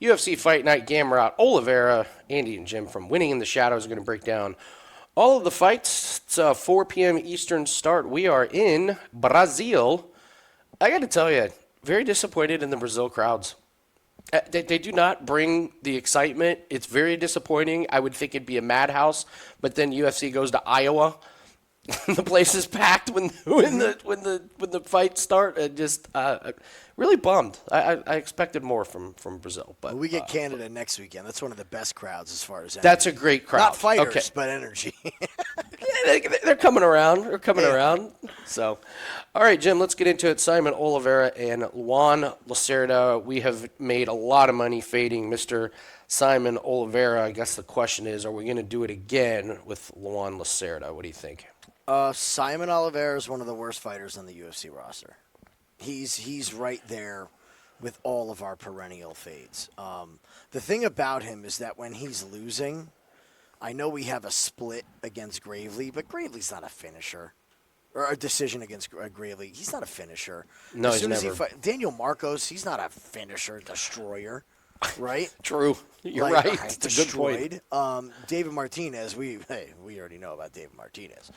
UFC Fight Night. Gamrot, Oliveira, Andy, and Jim from Winning in the Shadows are going to break down all of the fights. It's a 4 p.m. Eastern start. We are in Brazil. I got to tell you, very disappointed in the Brazil crowds. They do not bring the excitement. It's very disappointing. I would think it'd be a madhouse, but then UFC goes to Iowa. The place is packed when the fights start. Just really bummed. I expected more from Brazil, but we get Canada next weekend. That's one of the best crowds as far as energy. That's a great crowd. Not fighters, but energy. Yeah, they're coming around. They're coming around. So, all right, Jim, let's get into it. Saimon Oliveira and Luan Lacerda. We have made a lot of money fading Mr. Saimon Oliveira. I guess the question is, are we going to do it again with Luan Lacerda? What do you think? Saimon Oliveira is one of the worst fighters on the UFC roster. He's right there with all of our perennial fades. The thing about him is that when he's losing, I know we have a split against Gravely, but Gravely's not a finisher. Or a decision against Gravely. He's not a finisher. No, as he's soon never. As Daniel Marcos, he's not a finisher, destroyer. Right? True. You're right. It's destroyed. a good point. David Martinez, we already know about David Martinez.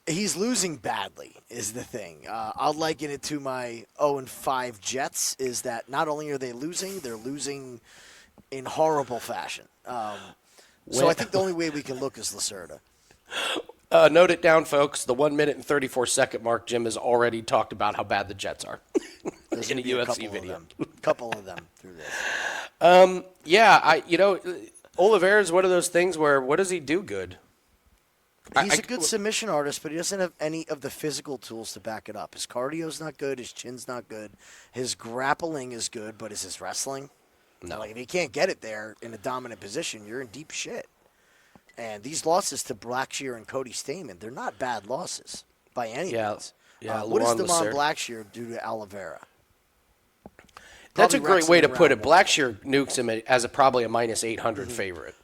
He's losing badly is the thing. I'll liken it to my 0-5 Jets, is that not only are they losing, they're losing in horrible fashion. So I think the only way we can look is Lacerda. Note it down, folks. The 1 minute and 34-second mark, Jim has already talked about how bad the Jets are in a UFC video. A couple of them through this. Oliveira is one of those things where what does he do good? He's a good submission artist, but he doesn't have any of the physical tools to back it up. His cardio's not good. His chin's not good. His grappling is good, but is his wrestling? No. Like, if he can't get it there in a dominant position, you're in deep shit. And these losses to Blackshear and Cody Stamen, they're not bad losses by any means. Yeah, what does Damon Lacerda. Blackshear do to Oliveira? That's a Probably great way to put it. wrestling around Blackshear nukes him as probably a minus 800 favorite.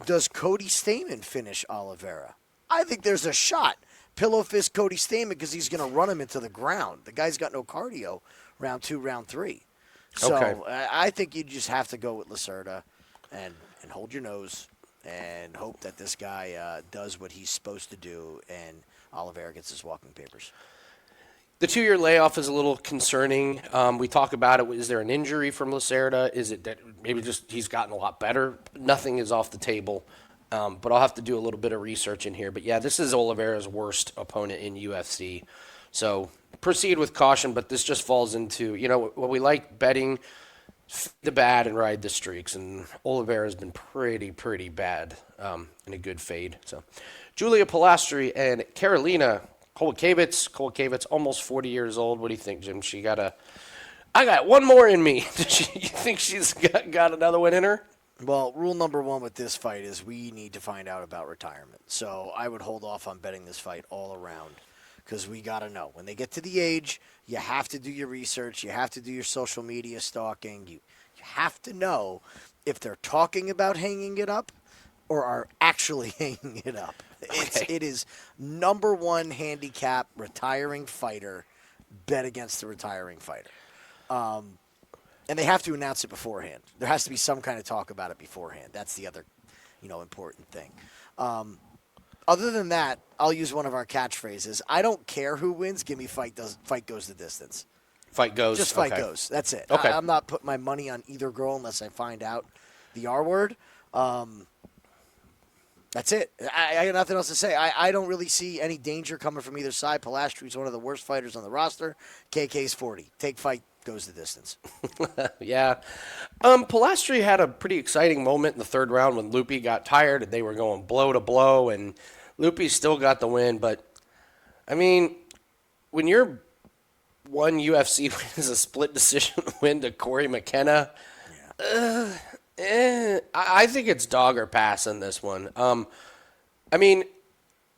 Does Cody Stamen finish Oliveira? I think there's a shot. Pillow fist Cody Stamen because he's going to run him into the ground. The guy's got no cardio round 2, round 3. So Okay. I think you just have to go with Lacerda and hold your nose and hope that this guy does what he's supposed to do and Oliveira gets his walking papers. The 2-year layoff is a little concerning. We talk about it. Is there an injury from Lacerda? Is it that maybe just he's gotten a lot better? Nothing is off the table, but I'll have to do a little bit of research in here. But, yeah, this is Oliveira's worst opponent in UFC. So proceed with caution, but this just falls into, what we like betting, the bad and ride the streaks. And Oliveira's been pretty bad in a good fade. So Julia Polastri and Karolina Kowalkiewicz, almost 40 years old. What do you think, Jim? I got one more in me. You think she's got another one in her? Well, rule number 1 with this fight is we need to find out about retirement. So I would hold off on betting this fight all around because we got to know. When they get to the age, you have to do your research. You have to do your social media stalking. You have to know if they're talking about hanging it up or are actually hanging it up. Okay. It is number 1 handicap retiring fighter, bet against the retiring fighter. And they have to announce it beforehand. There has to be some kind of talk about it beforehand. That's the other, important thing. Other than that, I'll use one of our catchphrases. I don't care who wins. Give me fight goes the distance. Fight goes. Just fight okay. goes. That's it. Okay. I'm not putting my money on either girl unless I find out the R word. That's it. I got nothing else to say. I don't really see any danger coming from either side. Polastri's one of the worst fighters on the roster. KK's 40. Take fight, goes the distance. Yeah. Polastri had a pretty exciting moment in the third round when Lupi got tired and they were going blow to blow, and Lupi still got the win. But, I mean, when your one UFC win is a split decision win to Corey McKenna, I think it's dog or pass in this one. I mean,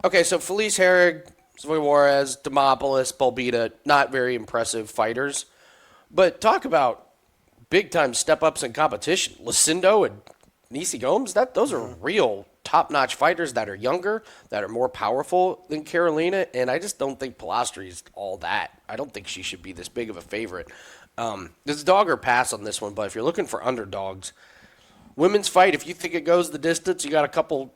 okay, so Felice Herrig, Zoe Juarez, Demopoulos, Bulbita, not very impressive fighters. But talk about big-time step-ups in competition. Lucindo and Nisi Gomes, those are real top-notch fighters that are younger, that are more powerful than Karolina, and I just don't think Polastri is all that. I don't think she should be this big of a favorite. This dog or pass on this one, but if you're looking for underdogs, women's fight, if you think it goes the distance, you got a couple,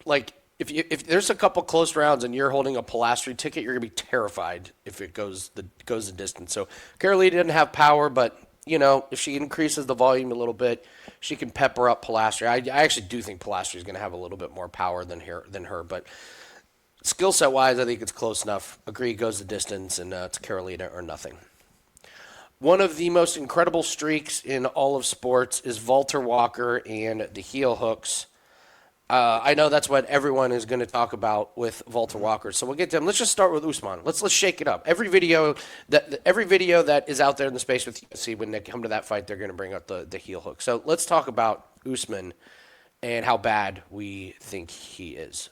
like, if there's a couple close rounds and you're holding a Polastri ticket, you're going to be terrified if it goes the distance. So Karolina didn't have power, but, if she increases the volume a little bit, she can pepper up Polastri. I actually do think Polastri is going to have a little bit more power than her, but skill set wise, I think it's close enough. Agree, goes the distance, and it's Karolina or nothing. One of the most incredible streaks in all of sports is Valter Walker and the heel hooks. I know that's what everyone is going to talk about with Valter Walker, so we'll get to him. Let's just start with Usman. Let's shake it up. Every video that is out there in the space with UFC, when they come to that fight, they're going to bring up the heel hook. So let's talk about Usman and how bad we think he is.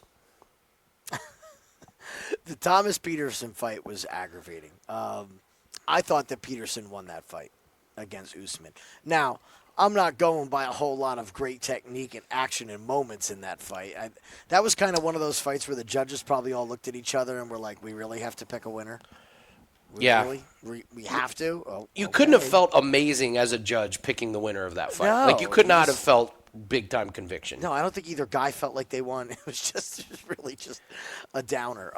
The Thomas Petersen fight was aggravating. I thought that Petersen won that fight against Usman. Now, I'm not going by a whole lot of great technique and action and moments in that fight. That was kind of one of those fights where the judges probably all looked at each other and were like, we really have to pick a winner? Really? We have to? Oh, you couldn't have felt amazing as a judge picking the winner of that fight. No, you could not have felt big-time conviction. No, I don't think either guy felt like they won. It was really just a downer.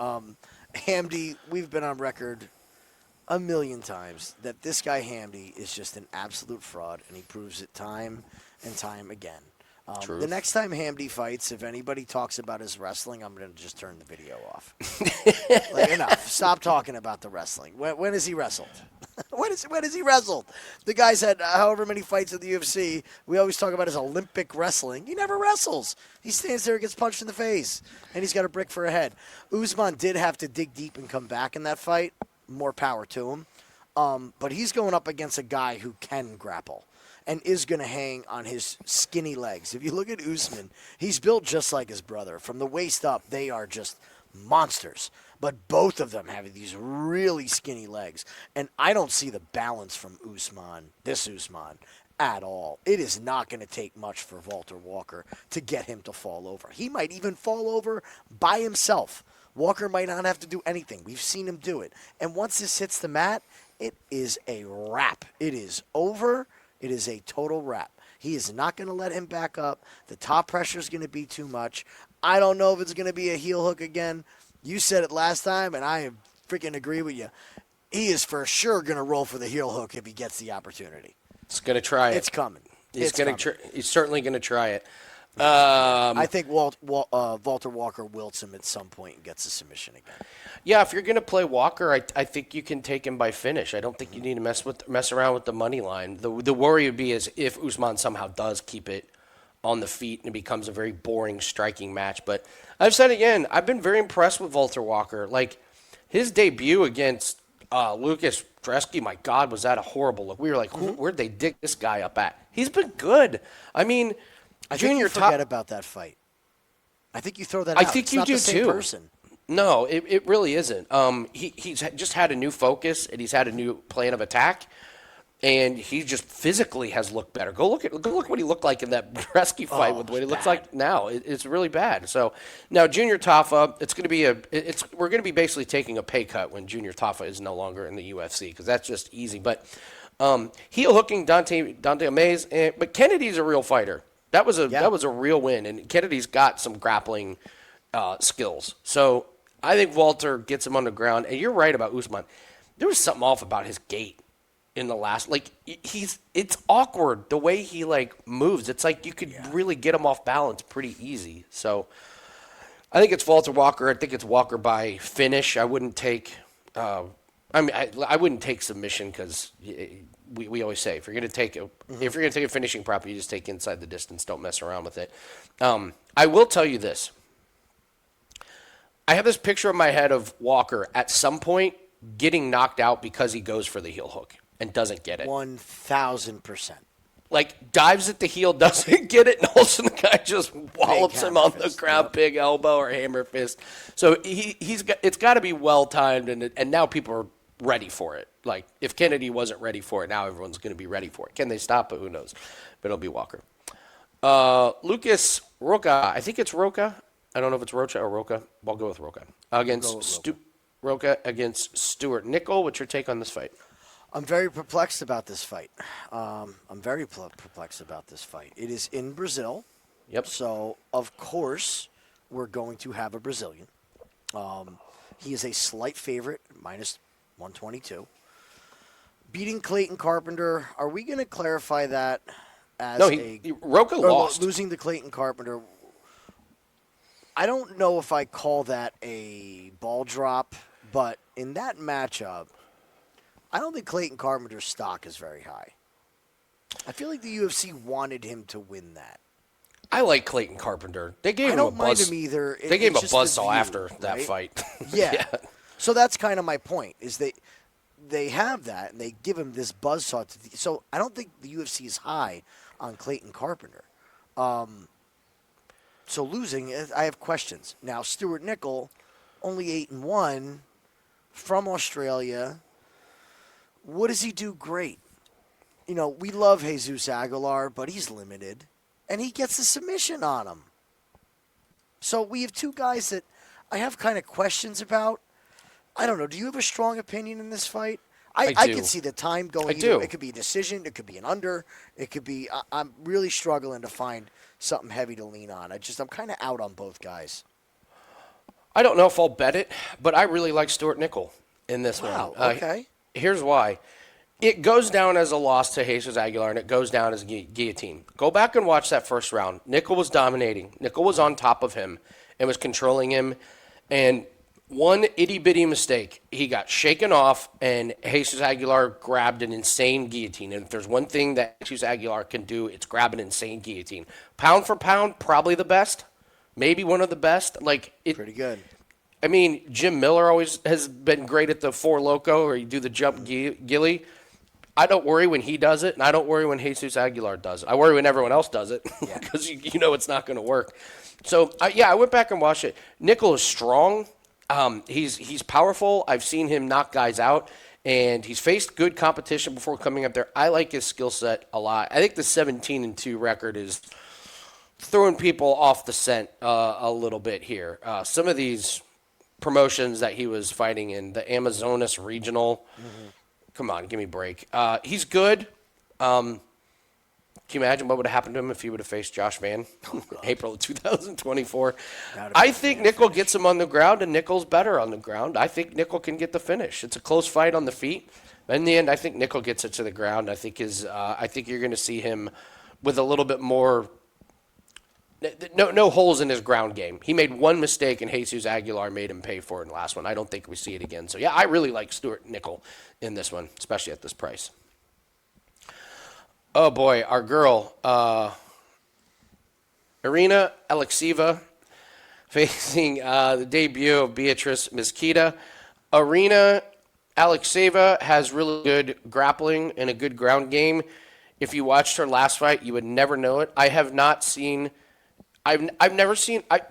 Hamdi, we've been on record a million times that this guy Hamdi is just an absolute fraud, and he proves it time and time again. The next time Hamdi fights, if anybody talks about his wrestling, I'm going to just turn the video off. Enough. Stop talking about the wrestling. When has he wrestled? When has he wrestled? The guy's had however many fights at the UFC. We always talk about his Olympic wrestling. He never wrestles. He stands there and gets punched in the face, and he's got a brick for a head. Usman did have to dig deep and come back in that fight. More power to him. But he's going up against a guy who can grapple and is going to hang on his skinny legs. If you look at Usman, he's built just like his brother. From the waist up, they are just monsters. But both of them have these really skinny legs. And I don't see the balance from this Usman, at all. It is not going to take much for Valter Walker to get him to fall over. He might even fall over by himself. Walker might not have to do anything. We've seen him do it. And once this hits the mat, it is a wrap. It is over. It is a total wrap. He is not going to let him back up. The top pressure is going to be too much. I don't know if it's going to be a heel hook again. You said it last time, and I freaking agree with you. He is for sure going to roll for the heel hook if he gets the opportunity. He's going to try it. It's coming. He's certainly going to try it. I think Valter Walker wilts him at some point and gets a submission again. Yeah, if you're going to play Walker, I think you can take him by finish. I don't think you need to mess around with the money line. The worry would be is if Usman somehow does keep it on the feet and it becomes a very boring striking match. But I've said again, I've been very impressed with Valter Walker. Like his debut against Lucas Dresky, my God, was that a horrible look. We were like, where'd they dig this guy up at? He's been good. I mean, I think you forget about that fight. I think you throw that out. I think you do too. Person. No, it really isn't. He's just had a new focus and he's had a new plan of attack, and he just physically has looked better. Go look what he looked like in that Dresky fight with what he looks like now. It's really bad. So now Junior Tafa, we're going to be basically taking a pay cut when Junior Tafa is no longer in the UFC because that's just easy. But heel hooking Dante Amaze, but Kennedy's a real fighter. That was a real win, and Kennedy's got some grappling skills. So I think Valter gets him on the ground, and you're right about Usman. There was something off about his gait in the last. Like it's awkward the way he moves. It's like you could really get him off balance pretty easy. So I think it's Valter Walker. I think it's Walker by finish. I wouldn't take. I wouldn't take submission because. We always say if you're going to take a finishing prop, you just take inside the distance. Don't mess around with it. I will tell you this. I have this picture in my head of Walker at some point getting knocked out because he goes for the heel hook and doesn't get it. 1,000%. Dives at the heel, doesn't get it, and all of a sudden the guy just wallops him on the ground, big elbow or hammer fist. So it's got to be well timed, and now people are ready for it. If Kennedy wasn't ready for it, now everyone's going to be ready for it. Can they stop it? Who knows? But it'll be Walker. Lucas Rocha. I think it's Rocha. I don't know if it's Rocha or Rocha. I'll go with Rocha. Rocha against Stewart. Nicholl, what's your take on this fight? I'm very perplexed about this fight. Perplexed about this fight. It is in Brazil. Yep. So, of course, we're going to have a Brazilian. He is a slight favorite, minus 122. Beating Clayton Carpenter, are we going to clarify that as Rocha lost. Losing to Clayton Carpenter, I don't know if I call that a ball drop, but in that matchup, I don't think Clayton Carpenter's stock is very high. I feel like the UFC wanted him to win that. I like Clayton Carpenter. They gave I don't mind him either. They gave him a buzzsaw after that fight. Yeah. So that's kind of my point, is they have that, and they give him this buzzsaw. So I don't think the UFC is high on Clayton Carpenter. So losing, I have questions. Now, Stewart Nicholl, only 8-1, from Australia. What does he do great? You know, we love Jesus Aguilar, but he's limited. And he gets a submission on him. So we have two guys that I have kind of questions about. I don't know. Do you have a strong opinion in this fight? I can see the time going. It could be a decision. It could be an under. It could be. I'm really struggling to find something heavy to lean on. I'm kind of out on both guys. I don't know if I'll bet it, but I really like Stewart Nicholl in this one. Okay. Here's why. It goes down as a loss to Jesus Aguilar, and it goes down as a guillotine. Go back and watch that first round. Nicholl was dominating. Nicholl was on top of him and was controlling him. And one itty-bitty mistake, he got shaken off, and Jesus Aguilar grabbed an insane guillotine. And if there's one thing that Jesus Aguilar can do, it's grab an insane guillotine. Pound for pound, probably the best. Maybe one of the best. Pretty good. I mean, Jim Miller always has been great at the four loco, or you do the jump gilly. I don't worry when he does it, and I don't worry when Jesus Aguilar does it. I worry when everyone else does it because you know it's not going to work. So, I went back and watched it. Nicholl is strong. He's powerful. I've seen him knock guys out, and he's faced good competition before coming up there. I like his skill set a lot. I think the 17-2 record is throwing people off the scent a little bit here. Some of these promotions that he was fighting in, the Amazonas Regional. Mm-hmm. Come on, give me a break. He's good. Can you imagine what would have happened to him if he would have faced Josh Van in April of 2024? I think Nicholl gets him on the ground, and Nicholl's better on the ground. I think Nicholl can get the finish. It's a close fight on the feet. In the end, I think Nicholl gets it to the ground. I think you're going to see him with a little bit more. No holes in his ground game. He made one mistake, and Jesus Aguilar made him pay for it in the last one. I don't think we see it again. So, yeah, I really like Stewart Nicholl in this one, especially at this price. Oh, boy, our girl, Irina Alekseeva, facing the debut of Beatriz Mesquita. Irina Alekseeva has really good grappling and a good ground game. If you watched her last fight, you would never know it.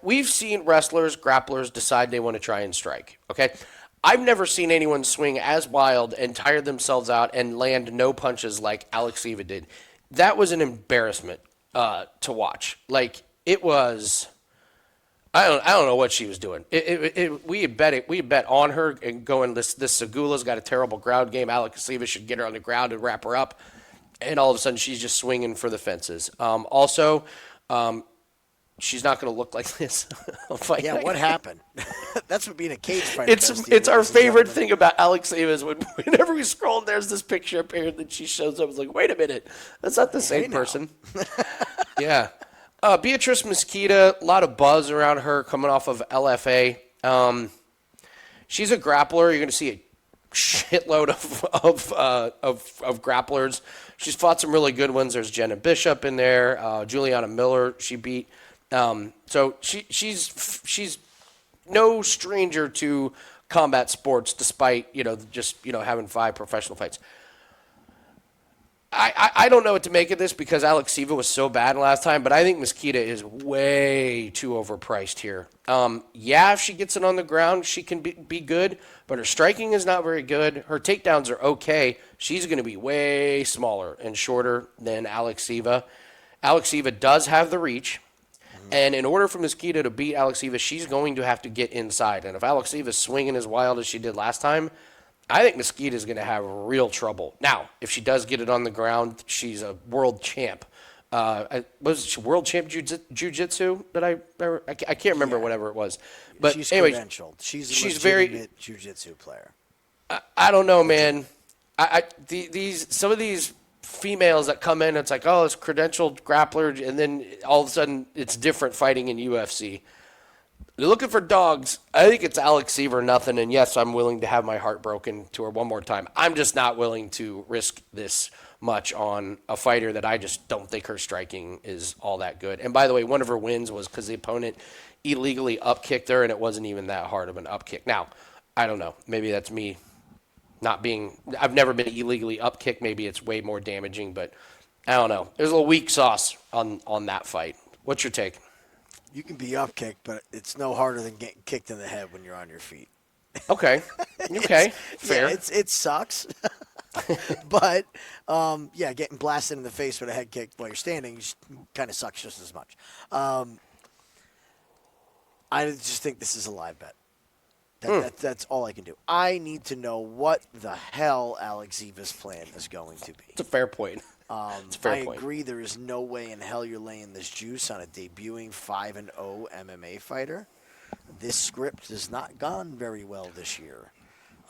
We've seen wrestlers, grapplers decide they want to try and strike, okay? I've never seen anyone swing as wild and tire themselves out and land no punches like Alekseeva did. That was an embarrassment to watch. It was, I don't know what she was doing. We had bet on her and going, this Segula's got a terrible ground game. Alekseeva should get her on the ground and wrap her up. And all of a sudden, she's just swinging for the fences. She's not going to look like this. What happened? That's what being a cage fighter It's our favorite thing about Alekseeva is whenever we scroll, there's this picture up here that she shows up. It's like, wait a minute, that's not the same person. Yeah. Beatriz Mesquita, a lot of buzz around her coming off of LFA. She's a grappler. You're going to see a shitload of grapplers. She's fought some really good ones. There's Jenna Bishop in there. Juliana Miller she beat. So she's no stranger to combat sports, despite having 5 professional fights. I don't know what to make of this because Alekseeva was so bad last time, but I think Mesquita is way too overpriced here. If she gets it on the ground, she can be good, but her striking is not very good. Her takedowns are okay. She's going to be way smaller and shorter than Alekseeva. Alekseeva does have the reach. And in order for Mesquita to beat Alekseeva, she's going to have to get inside. And if Alekseeva's swinging as wild as she did last time, I think Mesquita is going to have real trouble. Now, if she does get it on the ground, she's a world champ. Was she world champ jiu-jitsu? I can't remember whatever it was. But she's anyway, credentialed. She's a she's legitimate jiu-jitsu player. I don't know, man. Some of these females that come in, it's like, oh, it's credentialed grappler, and then all of a sudden it's different fighting in UFC. You're looking for dogs. I think it's Alekseeva or nothing, and yes, I'm willing to have my heart broken to her one more time. I'm just not willing to risk this much on a fighter that I just don't think her striking is all that good. And by the way, one of her wins was because the opponent illegally upkicked her, and it wasn't even that hard of an upkick. Now, I don't know. Maybe that's me not being – I've never been illegally upkicked. Maybe it's way more damaging, but I don't know. There's a little weak sauce on that fight. What's your take? You can be up kicked, but it's no harder than getting kicked in the head when you're on your feet. Okay. Okay. Fair. Yeah, it sucks. But, getting blasted in the face with a head kick while you're standing kind of sucks just as much. I just think this is a live bet. That's all I can do. I need to know what the hell Alekseeva's plan is going to be. It's a fair point. It's a fair I point. agree there is no way in hell you're laying this juice on a debuting 5-0 MMA fighter. This script has not gone very well this year.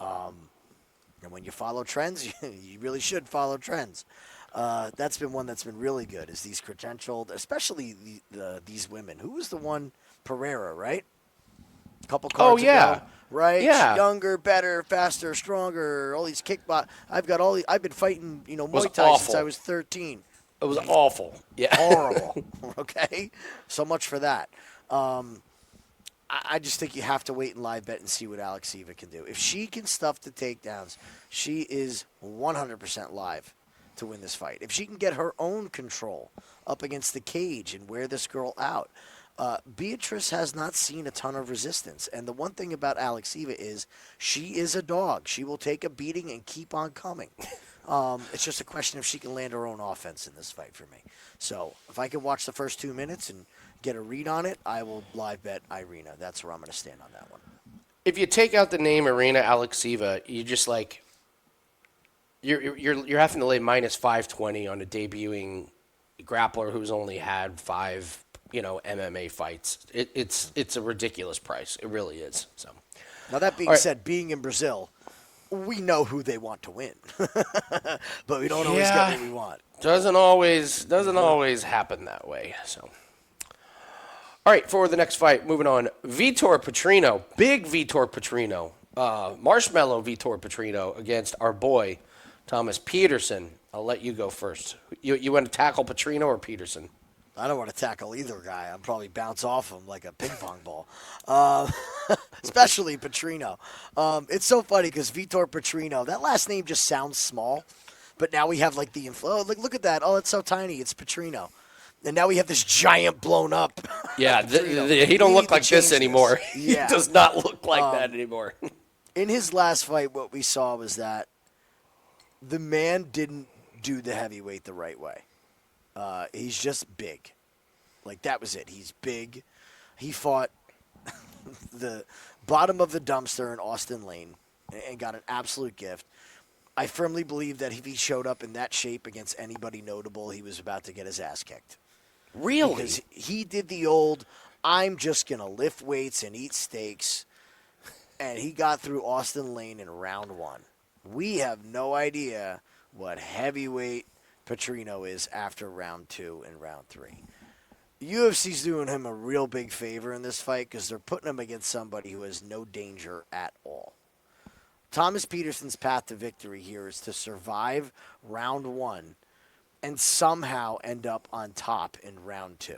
And when you follow trends, you really should follow trends. That's been one that's been really good, is these credentialed, especially these women. Who was the one? Pereira, right? A couple cards ago. Right? Yeah. Younger, better, faster, stronger, all these kickbox. I've been fighting, Muay Thai awful. since I was 13. It was awful. Yeah. Horrible. Okay? So much for that. I just think you have to wait and live bet and see what Alekseeva can do. If she can stuff the takedowns, she is 100% live to win this fight. If she can get her own control up against the cage and wear this girl out, Beatriz has not seen a ton of resistance. And the one thing about Alekseeva is she is a dog. She will take a beating and keep on coming. It's just a question if she can land her own offense in this fight for me. So if I can watch the first 2 minutes and get a read on it, I will live bet Irina. That's where I'm going to stand on that one. If you take out the name Irina Alekseeva, you just like you're having to lay minus 520 on a debuting grappler who's only had 5 MMA fights. It's a ridiculous price. It really is. So now that being said, being in Brazil, we know who they want to win, but we don't always get what we want. Doesn't always happen that way. So. All right, for the next fight, moving on. Vitor Petrino, big Vitor Petrino, marshmallow Vitor Petrino against our boy, Thomas Petersen. I'll let you go first. You want to tackle Petrino or Petersen? I don't want to tackle either guy. I'll probably bounce off him like a ping pong ball, especially Petrino. It's so funny because Vitor Petrino, that last name just sounds small, but now we have like the info. Look at that. Oh, it's so tiny. It's Petrino. And now we have this giant blown up. Yeah, he don't look like this anymore. Yeah. He does not look like that anymore. In his last fight, what we saw was that the man didn't do the heavyweight the right way. He's just big. Like, that was it. He's big. He fought the bottom of the dumpster in Austin Lane and got an absolute gift. I firmly believe that if he showed up in that shape against anybody notable, he was about to get his ass kicked. Really? Because he did the old, I'm just going to lift weights and eat steaks. And he got through Austin Lane in round 1. We have no idea what heavyweight Petrino is after round 2 and round 3. UFC's doing him a real big favor in this fight because they're putting him against somebody who has no danger at all. Thomas Petersen's path to victory here is to survive round 1 and somehow end up on top in round 2.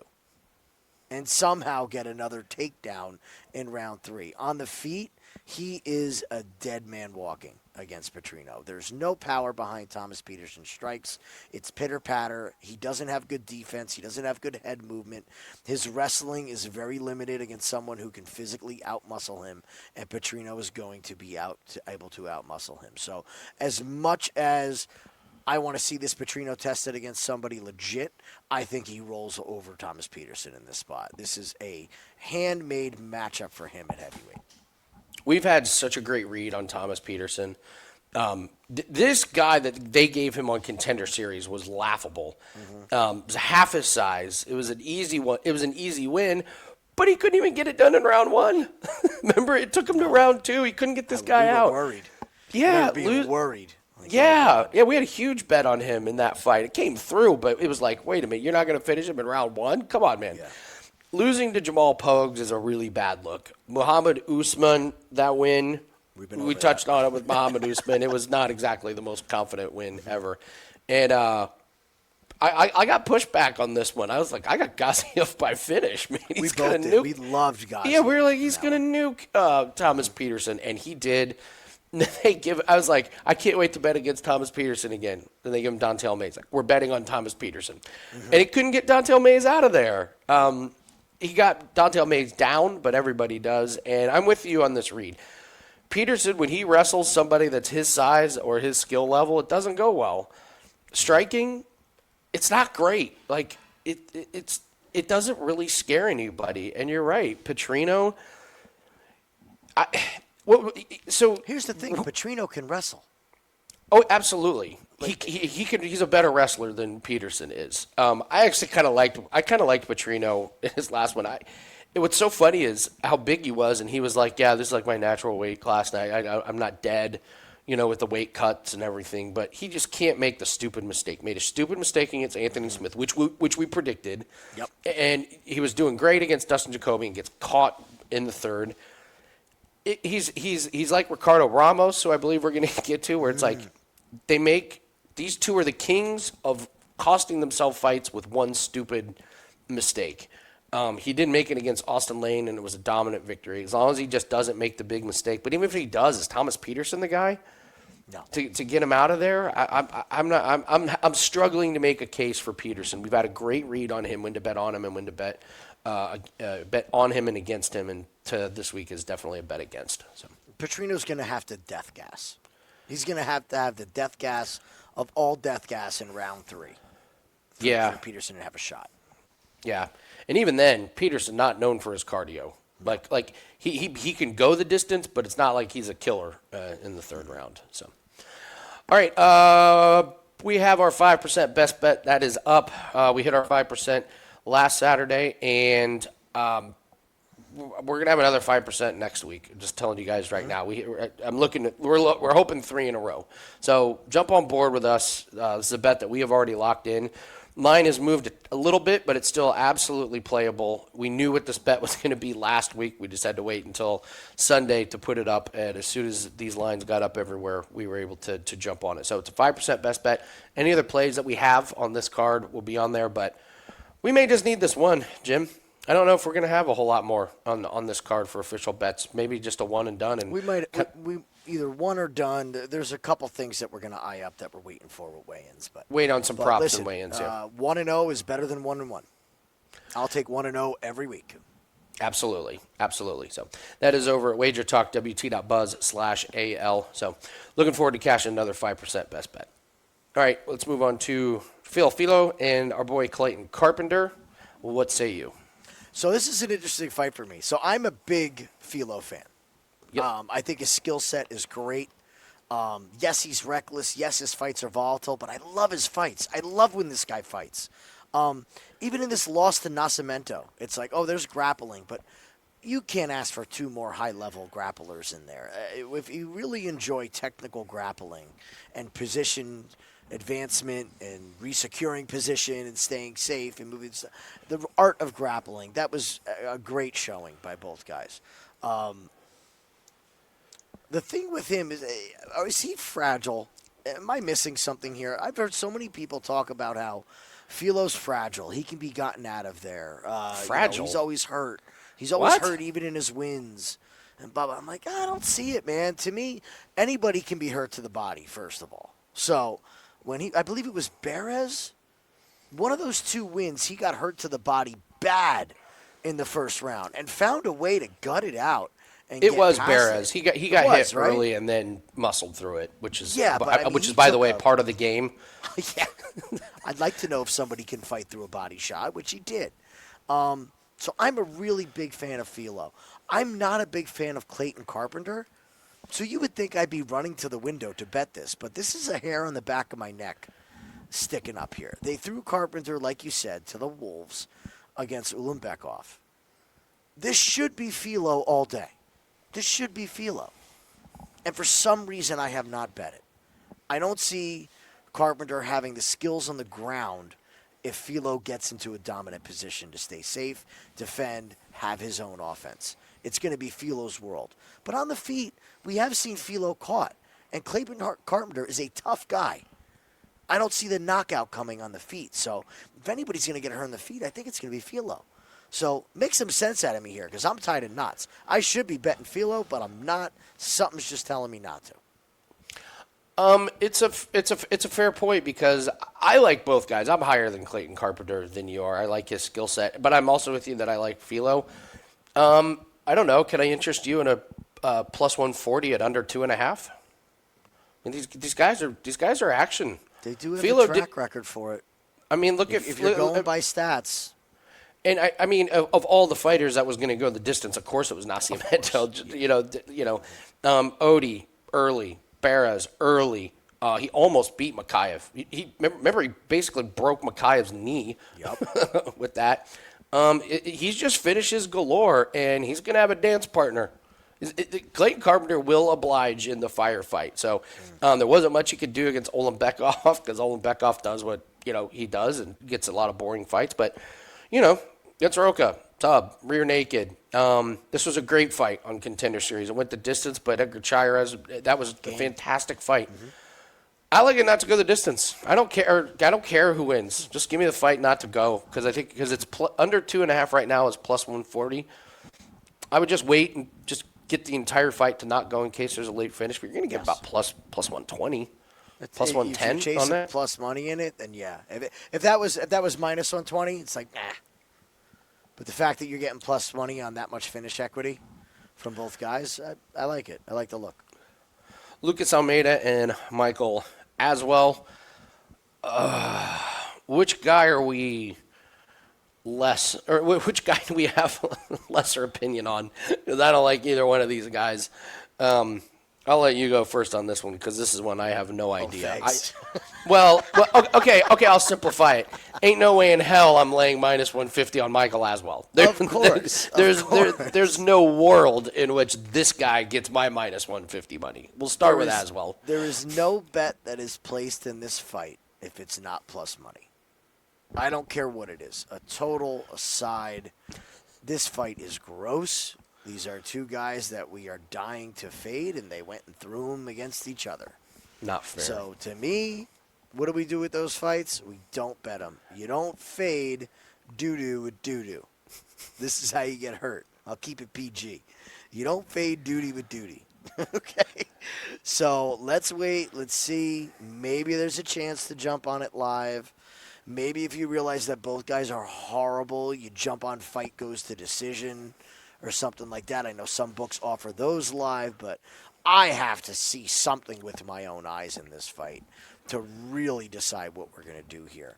And somehow get another takedown in round 3. On the feet, he is a dead man walking against Petrino. There's no power behind Thomas Petersen's strikes. It's pitter-patter. He doesn't have good defense. He doesn't have good head movement. His wrestling is very limited against someone who can physically outmuscle him, and Petrino is going to be able to outmuscle him. So as much as I want to see this Petrino tested against somebody legit, I think he rolls over Thomas Petersen in this spot. This is a handmade matchup for him at heavyweight. We've had such a great read on Thomas Petersen This guy that they gave him on Contender Series was laughable. It was half his size. It was an easy one. It was an easy win, but he couldn't even get it done in round 1. Remember, it took him to round 2. He couldn't get this guy we were out. Worried. Yeah, we were worried. Like, yeah, we had a huge bet on him in that fight. It came through, but it was like, wait a minute, you're not going to finish him in round 1? Come on, man. Yeah. Losing to Jamal Pogues is a really bad look. Mohammed Usman, that win, we touched on it with Mohammed Usman. It was not exactly the most confident win ever. And I got pushed back on this one. I was like, I got Gaziev by finish. Man, he's we both did. Nuke. We loved Gaziev. Yeah, we were like, he's going to nuke Thomas Petersen, and he did. I was like, I can't wait to bet against Thomas Petersen again. Then they give him Don'Tale Mayes. Like, we're betting on Thomas Petersen. And he couldn't get Don'Tale Mayes out of there. He got Don'Tale Mayes down, but everybody does. And I'm with you on this read. Petersen, when he wrestles somebody that's his size or his skill level, it doesn't go well. Striking, it's not great. Like, it doesn't really scare anybody. And you're right. Petrino, so here's the thing: Petrino can wrestle. Oh, absolutely. He can. He's a better wrestler than Petersen is. I actually kind of liked Petrino in his last one. What's so funny is how big he was, and he was like, "Yeah, this is like my natural weight class, and I'm not dead, with the weight cuts and everything." But he just can't make the stupid mistake. Made a stupid mistake against Anthony Smith, which we predicted. Yep. And he was doing great against Dustin Jacoby and gets caught in the third. He's like Ricardo Ramos, who I believe we're going to get to, where it's like these two are the kings of costing themselves fights with one stupid mistake. He didn't make it against Austin Lane, and it was a dominant victory. As long as he just doesn't make the big mistake. But even if he does, is Thomas Petersen the guy? No. To get him out of there? I'm struggling to make a case for Petersen. We've had a great read on him, when to bet on him and when to bet on him and against him, and this week is definitely a bet against. So Petrino's going to have to death gas. He's going to have the death gas of all death gas in round 3. For Petersen to have a shot. Yeah, and even then, Petersen not known for his cardio. Like he can go the distance, but it's not like he's a killer in the third round. So, all right, we have our 5% best bet that is up. We hit our 5% last Saturday, and we're gonna have another 5% next week. I'm just telling you guys right now. We're hoping 3 in a row. So jump on board with us. This is a bet that we have already locked in. Mine has moved a little bit, but it's still absolutely playable. We knew what this bet was going to be last week. We just had to wait until Sunday to put it up, and as soon as these lines got up everywhere, we were able to jump on it. So it's a 5% best bet. Any other plays that we have on this card will be on there, but we may just need this one, Jim. I don't know if we're going to have a whole lot more on this card for official bets. Maybe just a one and done. And we either one or done. There's a couple things that we're going to eye up that we're waiting for with weigh-ins. But wait on some props listen, and weigh-ins. Yeah, 1-0 is better than 1-1. I'll take 1-0 every week. Absolutely. So that is over at wagertalkwt.buzz/AL. So looking forward to cashing another 5% best bet. All right, let's move on to Filho and our boy Clayton Carpenter. What say you? So this is an interesting fight for me. So I'm a big Filho fan. Yep. I think his skill set is great. Yes, he's reckless. Yes, his fights are volatile, but I love his fights. I love when this guy fights. Even in this loss to Nascimento, it's like, oh, there's grappling, but you can't ask for 2 more high-level grapplers in there. If you really enjoy technical grappling and position advancement and resecuring position and staying safe and moving, the art of grappling, that was a great showing by both guys. The thing with him is he fragile? Am I missing something here? I've heard so many people talk about how Filho's fragile. He can be gotten out of there. Fragile? He's always hurt. He's always hurt even in his wins. And blah, blah. I'm like, I don't see it, man. To me, anybody can be hurt to the body, first of all. So I believe it was Perez, one of those 2 wins, he got hurt to the body bad in the first round and found a way to gut it out. It was Perez. He got hit early and then muscled through it, which is by the way part of the game. Yeah, I'd like to know if somebody can fight through a body shot, which he did. So I'm a really big fan of Filho. I'm not a big fan of Clayton Carpenter, So you would think I'd be running to the window to bet this, but this is a hair on the back of my neck sticking up here. They threw Carpenter, like you said, to the wolves against Ulanbekov. This should be Filho all day. This should be Filho. And for some reason, I have not bet it. I don't see Carpenter having the skills on the ground if Filho gets into a dominant position to stay safe, defend, have his own offense. It's going to be Filho's world. But on the feet, we have seen Filho caught. And Clayton Carpenter is a tough guy. I don't see the knockout coming on the feet. So if anybody's going to get hurt on the feet, I think it's going to be Filho. So make some sense out of me here because I'm tied in knots. I should be betting Filho, but I'm not. Something's just telling me not to. It's a fair point because I like both guys. I'm higher than Clayton Carpenter than you are. I like his skill set, but I'm also with you that I like Filho. I don't know. Can I interest you in a plus 140 at under 2.5? I mean, these guys are action. They do have Filho a track record for it. I mean, look if you're going by stats. And I mean, of all the fighters that was going to go the distance, of course it was Nascimento. Odie early, Barras early. He almost beat Makayev. Remember he basically broke Makayev's knee. Yep. With that. He's just finishes galore, and he's going to have a dance partner. Clayton Carpenter will oblige in the firefight. So there wasn't much he could do against Ulanbekov because Ulanbekov does what he does and gets a lot of boring fights. But it's Rocha, Tub, rear naked. This was a great fight on Contender Series. It went the distance, but Edgar Chairez, that was a fantastic fight. Mm-hmm. I like it not to go the distance. I don't care who wins. Just give me the fight not to go because it's under 2.5 right now is plus 140. I would just wait and just get the entire fight to not go in case there's a late finish. But you're going to get about plus 120, plus 110 if you're on that. Plus money in it, then yeah. If that was minus 120, it's like nah. But the fact that you're getting plus money on that much finish equity from both guys, I like it. I like the look. Lucas Almeida and Michael Aswell. Which guy are we which guy do we have lesser opinion on? Because I don't like either one of these guys. I'll let you go first on this one because this is one I have no idea. Okay, I'll simplify it. Ain't no way in hell I'm laying minus 150 on Michael Aswell. Of course. There's no world in which this guy gets my minus 150 money. We'll start with Aswell. There is no bet that is placed in this fight if it's not plus money. I don't care what it is. A total, a side. This fight is gross. These are two guys that we are dying to fade, and they went and threw them against each other. Not fair. So, to me, what do we do with those fights? We don't bet them. You don't fade doo-doo with doo-doo. This is how you get hurt. I'll keep it PG. You don't fade duty with duty. Okay? So, let's wait. Let's see. Maybe there's a chance to jump on it live. Maybe if you realize that both guys are horrible, you jump on fight goes to decision or something like that. I know some books offer those live, but I have to see something with my own eyes in this fight to really decide what we're going to do here.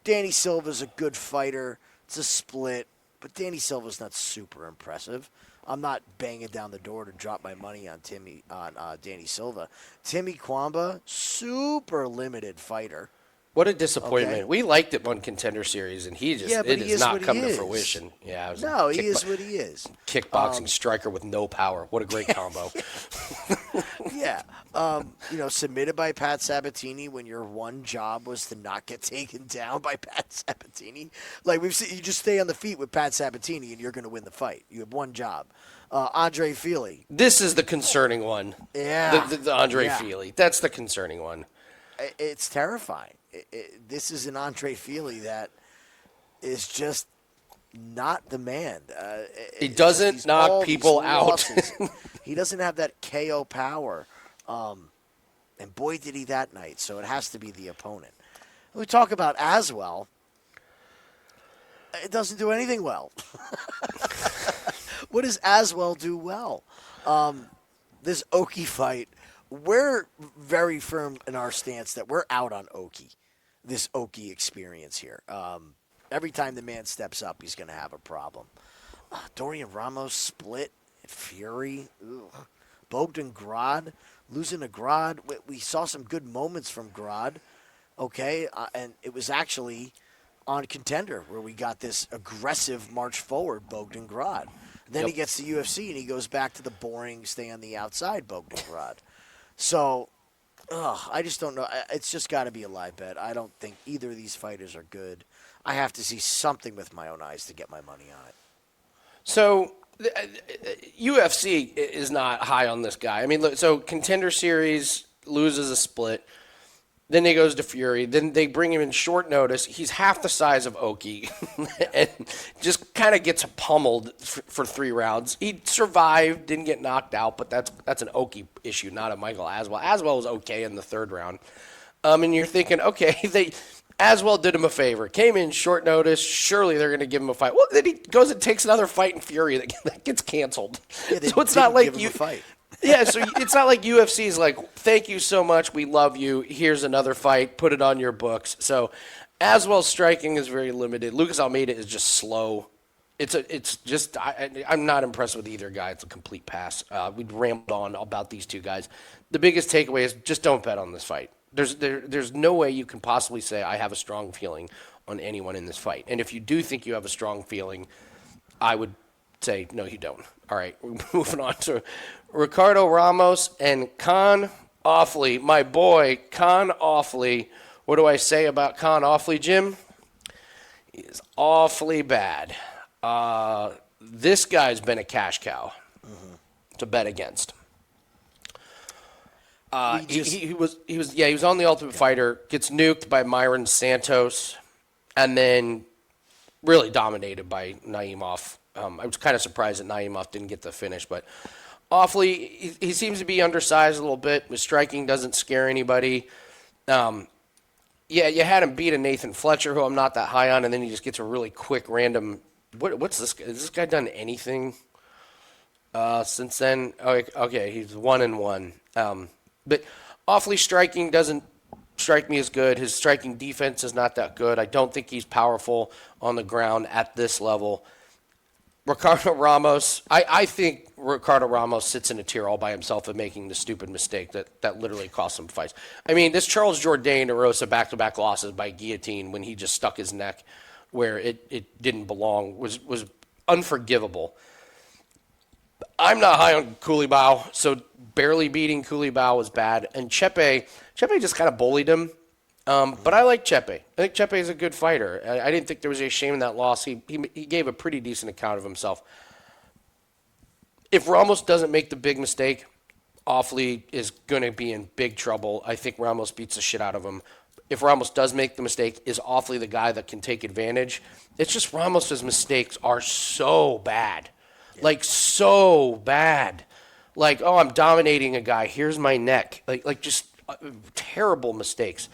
Danny Silva's a good fighter. It's a split, but Danny Silva's not super impressive. I'm not banging down the door to drop my money on Danny Silva. Timmy Kwamba, super limited fighter. What a disappointment. Okay. We liked it on Contender Series, and he has not come to fruition. Yeah, he is what he is. Kickboxing striker with no power. What a great combo. Yeah. Submitted by Pat Sabatini when your one job was to not get taken down by Pat Sabatini. Like we've seen, you just stay on the feet with Pat Sabatini, and you're going to win the fight. You have one job. Andre Fili. This is the concerning one. Yeah. The Andre Fili. That's the concerning one. It's terrifying. This is an Andre Fili that is just not the man. He doesn't knock people out. He doesn't have that KO power. And boy, did he that night. So it has to be the opponent. We talk about Aswell. It doesn't do anything well. What does Aswell do well? This Oki fight, we're very firm in our stance that we're out on Oki. This Oki experience here. Every time the man steps up, he's going to have a problem. Dorian Ramos split at Fury. Bogdan Grad, losing to Grad. We saw some good moments from Grad, okay? And it was actually on Contender where we got this aggressive march forward, Bogdan Grad. Then he gets to UFC and he goes back to the boring, stay on the outside Bogdan Grad. So, I just don't know. It's just got to be a live bet. I don't think either of these fighters are good. I have to see something with my own eyes to get my money on it. So, UFC is not high on this guy. I mean, look, so Contender Series loses a split. Then he goes to Fury. Then they bring him in short notice. He's half the size of Oki and just kind of gets pummeled for 3 rounds. He survived, didn't get knocked out, but that's an Oki issue, not a Michael Aswell. Aswell was okay in the 3rd round. And you're thinking, okay, Aswell did him a favor. Came in short notice. Surely they're going to give him a fight. Well, then he goes and takes another fight in Fury that gets canceled. Yeah, so it's not like give him a fight. Yeah, so it's not like UFC is like, thank you so much, we love you, here's another fight, put it on your books. So Aswell's striking is very limited. Lucas Almeida is just slow. I'm not impressed with either guy. It's a complete pass. We'd rambled on about these two guys. The biggest takeaway is just don't bet on this fight. There's no way you can possibly say I have a strong feeling on anyone in this fight. And if you do think you have a strong feeling, I would say, no, you don't. All right, we're moving on to Ricardo Ramos and Kaan Offley. My boy, Kaan Offley. What do I say about Kaan Offley, Jim? He is awfully bad. This guy's been a cash cow to bet against. He was on the Ultimate Fighter, gets nuked by Myron Santos, and then really dominated by Naimov. I was kind of surprised that Naimov didn't get the finish, but Offley, he seems to be undersized a little bit. His striking doesn't scare anybody. You had him beat a Nathan Fletcher, who I'm not that high on, and then he just gets a really quick random. What's this? Has this guy done anything since then? Okay, he's 1-1. But Offley's striking doesn't strike me as good. His striking defense is not that good. I don't think he's powerful on the ground at this level. Ricardo Ramos, I think Ricardo Ramos sits in a tier all by himself of making the stupid mistake that literally cost him fights. I mean, this Charles Jourdain Erosa back-to-back losses by guillotine when he just stuck his neck where it didn't belong was unforgivable. I'm not high on Koulibaly, so barely beating Koulibaly was bad. And Chepe just kind of bullied him. But I like Chepe. I think Chepe is a good fighter. I didn't think there was any shame in that loss. He gave a pretty decent account of himself. If Ramos doesn't make the big mistake, Offley is going to be in big trouble. I think Ramos beats the shit out of him. If Ramos does make the mistake, is Offley the guy that can take advantage? It's just Ramos's mistakes are so bad. Yeah. Like, so bad. Like, oh, I'm dominating a guy. Here's my neck. Like just terrible mistakes.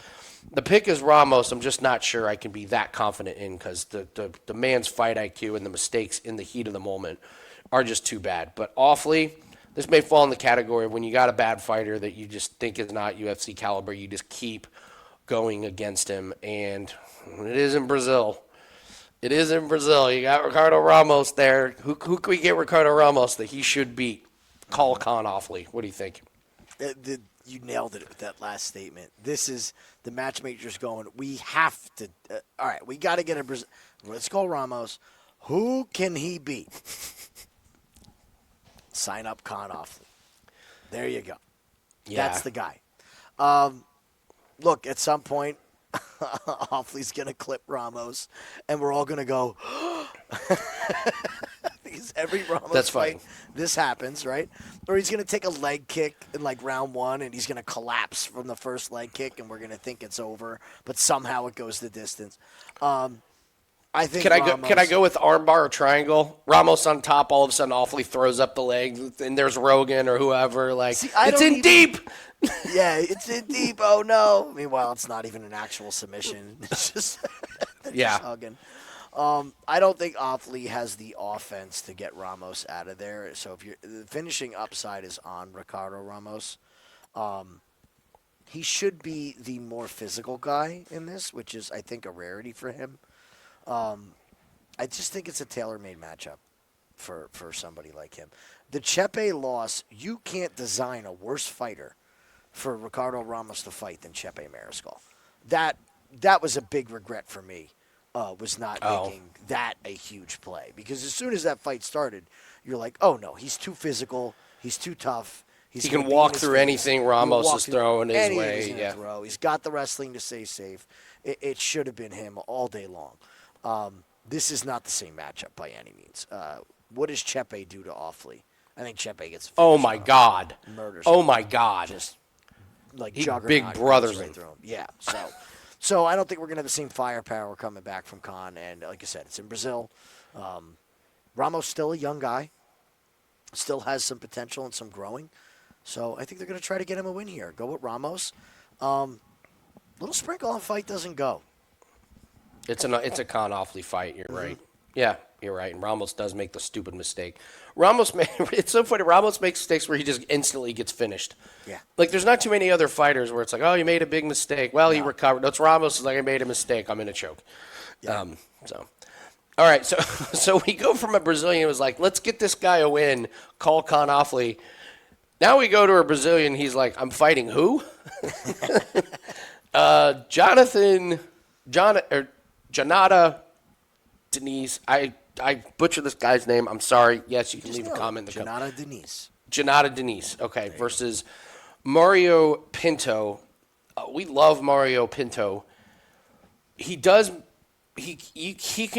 The pick is Ramos. I'm just not sure I can be that confident in because the man's fight IQ and the mistakes in the heat of the moment are just too bad. But Offley, this may fall in the category of when you got a bad fighter that you just think is not UFC caliber, you just keep going against him. And it is in Brazil. It is in Brazil. You got Ricardo Ramos there. Who can we get Ricardo Ramos that he should beat? Call Kaan Offley. What do you think? You nailed it with that last statement. This is the matchmakers going, we have to, all right, we got to get a Brazil. Let's call Ramos. Who can he beat? Sign up Kaan Offley. There you go. Yeah. That's the guy. Look, at some point, Offley's going to clip Ramos, and we're all going to go, because every Ramos fight, this happens, right? Or he's going to take a leg kick in like round 1, and he's going to collapse from the first leg kick, and we're going to think it's over, but somehow it goes the distance. I think. Can I go with armbar or triangle? Ramos on top, all of a sudden, Offley throws up the leg, and there's Rogan or whoever. Like, it's in deep. Yeah, it's in deep. Oh no! Meanwhile, it's not even an actual submission. It's just just hugging. I don't think Offley has the offense to get Ramos out of there. So if the finishing upside is on Ricardo Ramos, he should be the more physical guy in this, which is, I think, a rarity for him. I just think it's a tailor-made matchup. for somebody like him. The Chepe loss, you can't design a worse fighter for Ricardo Ramos to fight than Chepe Mariscal. That was a big regret for me, was not making that a huge play. Because as soon as that fight started, you're like, oh, no, he's too physical. He's too tough. He can walk through anything Ramos is throwing his way. Yeah. He's got the wrestling to stay safe. It should have been him all day long. This is not the same matchup by any means. What does Chepe do to Offley? I think Chepe gets. Oh my God! Murders. Oh my God! Just like he big brothers right through him. Yeah. So I don't think we're gonna have the same firepower coming back from Kaan. And like I said, it's in Brazil. Ramos still a young guy. Still has some potential and some growing. So I think they're gonna try to get him a win here. Go with Ramos. Little sprinkle on fight doesn't go. It's a Kaan Offley fight. You're right. Yeah, you're right. And Ramos does make the stupid mistake. It's so funny. Ramos makes mistakes where he just instantly gets finished. Yeah. Like there's not too many other fighters where it's like, oh, you made a big mistake. Well, he recovered. No, it's Ramos is like, I made a mistake. I'm in a choke. Yeah. All right. So we go from a Brazilian who was like, let's get this guy a win. Call Kaan Offley. Now we go to a Brazilian. He's like, I'm fighting who? Janata Denise. I butchered this guy's name. I'm sorry. Yes, you can leave a comment. Janata Denise. Janata Denise. Okay, versus Mario Pinto. We love Mario Pinto. He can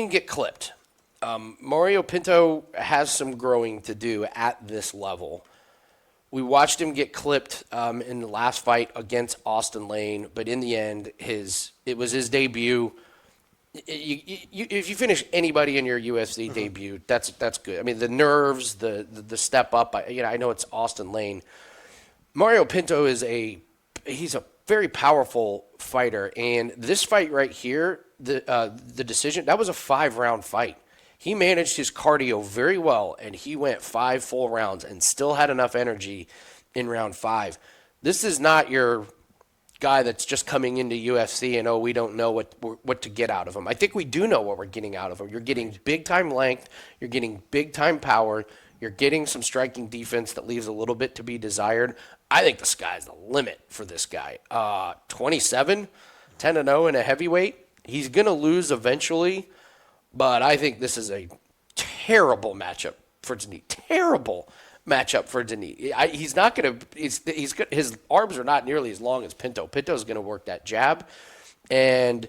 get clipped. Mario Pinto has some growing to do at this level. We watched him get clipped in the last fight against Austin Lane, but in the end, it was his debut. If you finish anybody in your UFC debut, that's good. I mean, the nerves, the step up. I know it's Austin Lane. Mario Pinto he's a very powerful fighter, and this fight right here, the decision, that was a 5-round fight. He managed his cardio very well, and he went 5 full rounds and still had enough energy in round 5. This is not your guy that's just coming into UFC and, we don't know what to get out of him. I think we do know what we're getting out of him. You're getting big-time length. You're getting big-time power. You're getting some striking defense that leaves a little bit to be desired. I think the sky's the limit for this guy. 27, 10-0 in a heavyweight. He's going to lose eventually. But I think this is a terrible matchup for Denis. Terrible matchup for Denis. He's not going to. He's good. His arms are not nearly as long as Pinto. Pinto's going to work that jab. And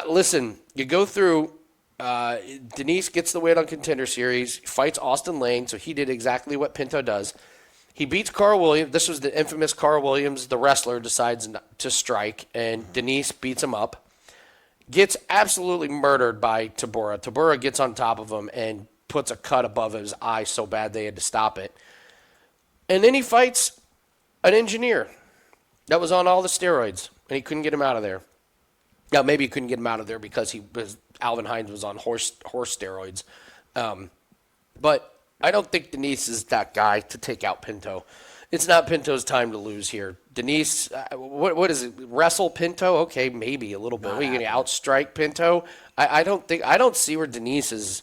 listen, you go through. Denis gets the weight on Contender Series, fights Austin Lane, so he did exactly what Pinto does. He beats Carl Williams. This was the infamous Carl Williams, the wrestler, decides not to strike, and Denis beats him up. Gets absolutely murdered by Tabora. Tabora gets on top of him and puts a cut above his eye so bad they had to stop it. And then he fights an engineer that was on all the steroids, and he couldn't get him out of there. Now, maybe he couldn't get him out of there because Alvin Hines was on horse steroids. But I don't think Denis is that guy to take out Pinto. It's not Pinto's time to lose here. Denis, what is it? Wrestle Pinto? Okay, maybe a little bit. Are you going to outstrike Pinto? I don't see where Denis is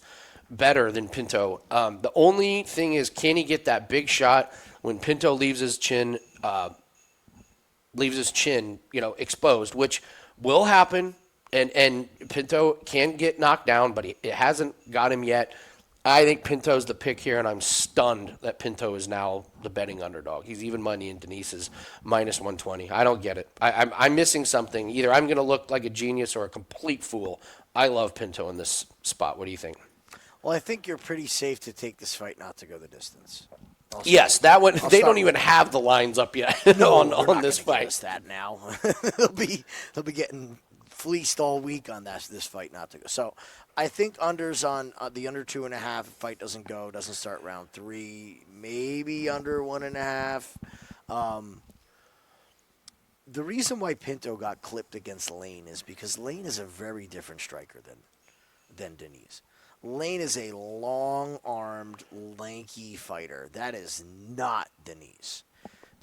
better than Pinto. The only thing is, can he get that big shot when Pinto leaves his chin, exposed, which will happen, and Pinto can get knocked down, but it hasn't got him yet. I think Pinto's the pick here, and I'm stunned that Pinto is now the betting underdog. He's even money, and Denis is minus 120. I don't get it. I'm missing something. Either I'm going to look like a genius or a complete fool. I love Pinto in this spot. What do you think? Well, I think you're pretty safe to take this fight not to go the distance. Yes, that one. They don't even have the lines up yet on this fight. Give us that now. they'll be getting fleeced all week on this fight not to go. So I think unders on the under 2.5. Fight doesn't start round 3, maybe under 1.5. The reason why Pinto got clipped against Lane is because Lane is a very different striker than Denis. Lane is a long-armed, lanky fighter. That is not Denis.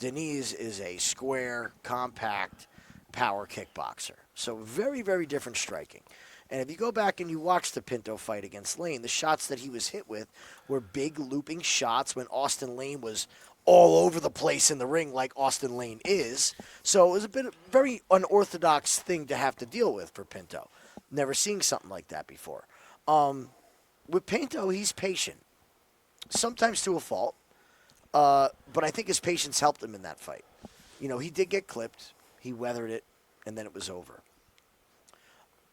Denis is a square, compact, power kickboxer. So very, very different striking. And if you go back and you watch the Pinto fight against Lane, the shots that he was hit with were big looping shots when Austin Lane was all over the place in the ring like Austin Lane is. So it was a very unorthodox thing to have to deal with for Pinto. Never seen something like that before. With Pinto, he's patient, sometimes to a fault, but I think his patience helped him in that fight. He did get clipped. He weathered it, and then it was over.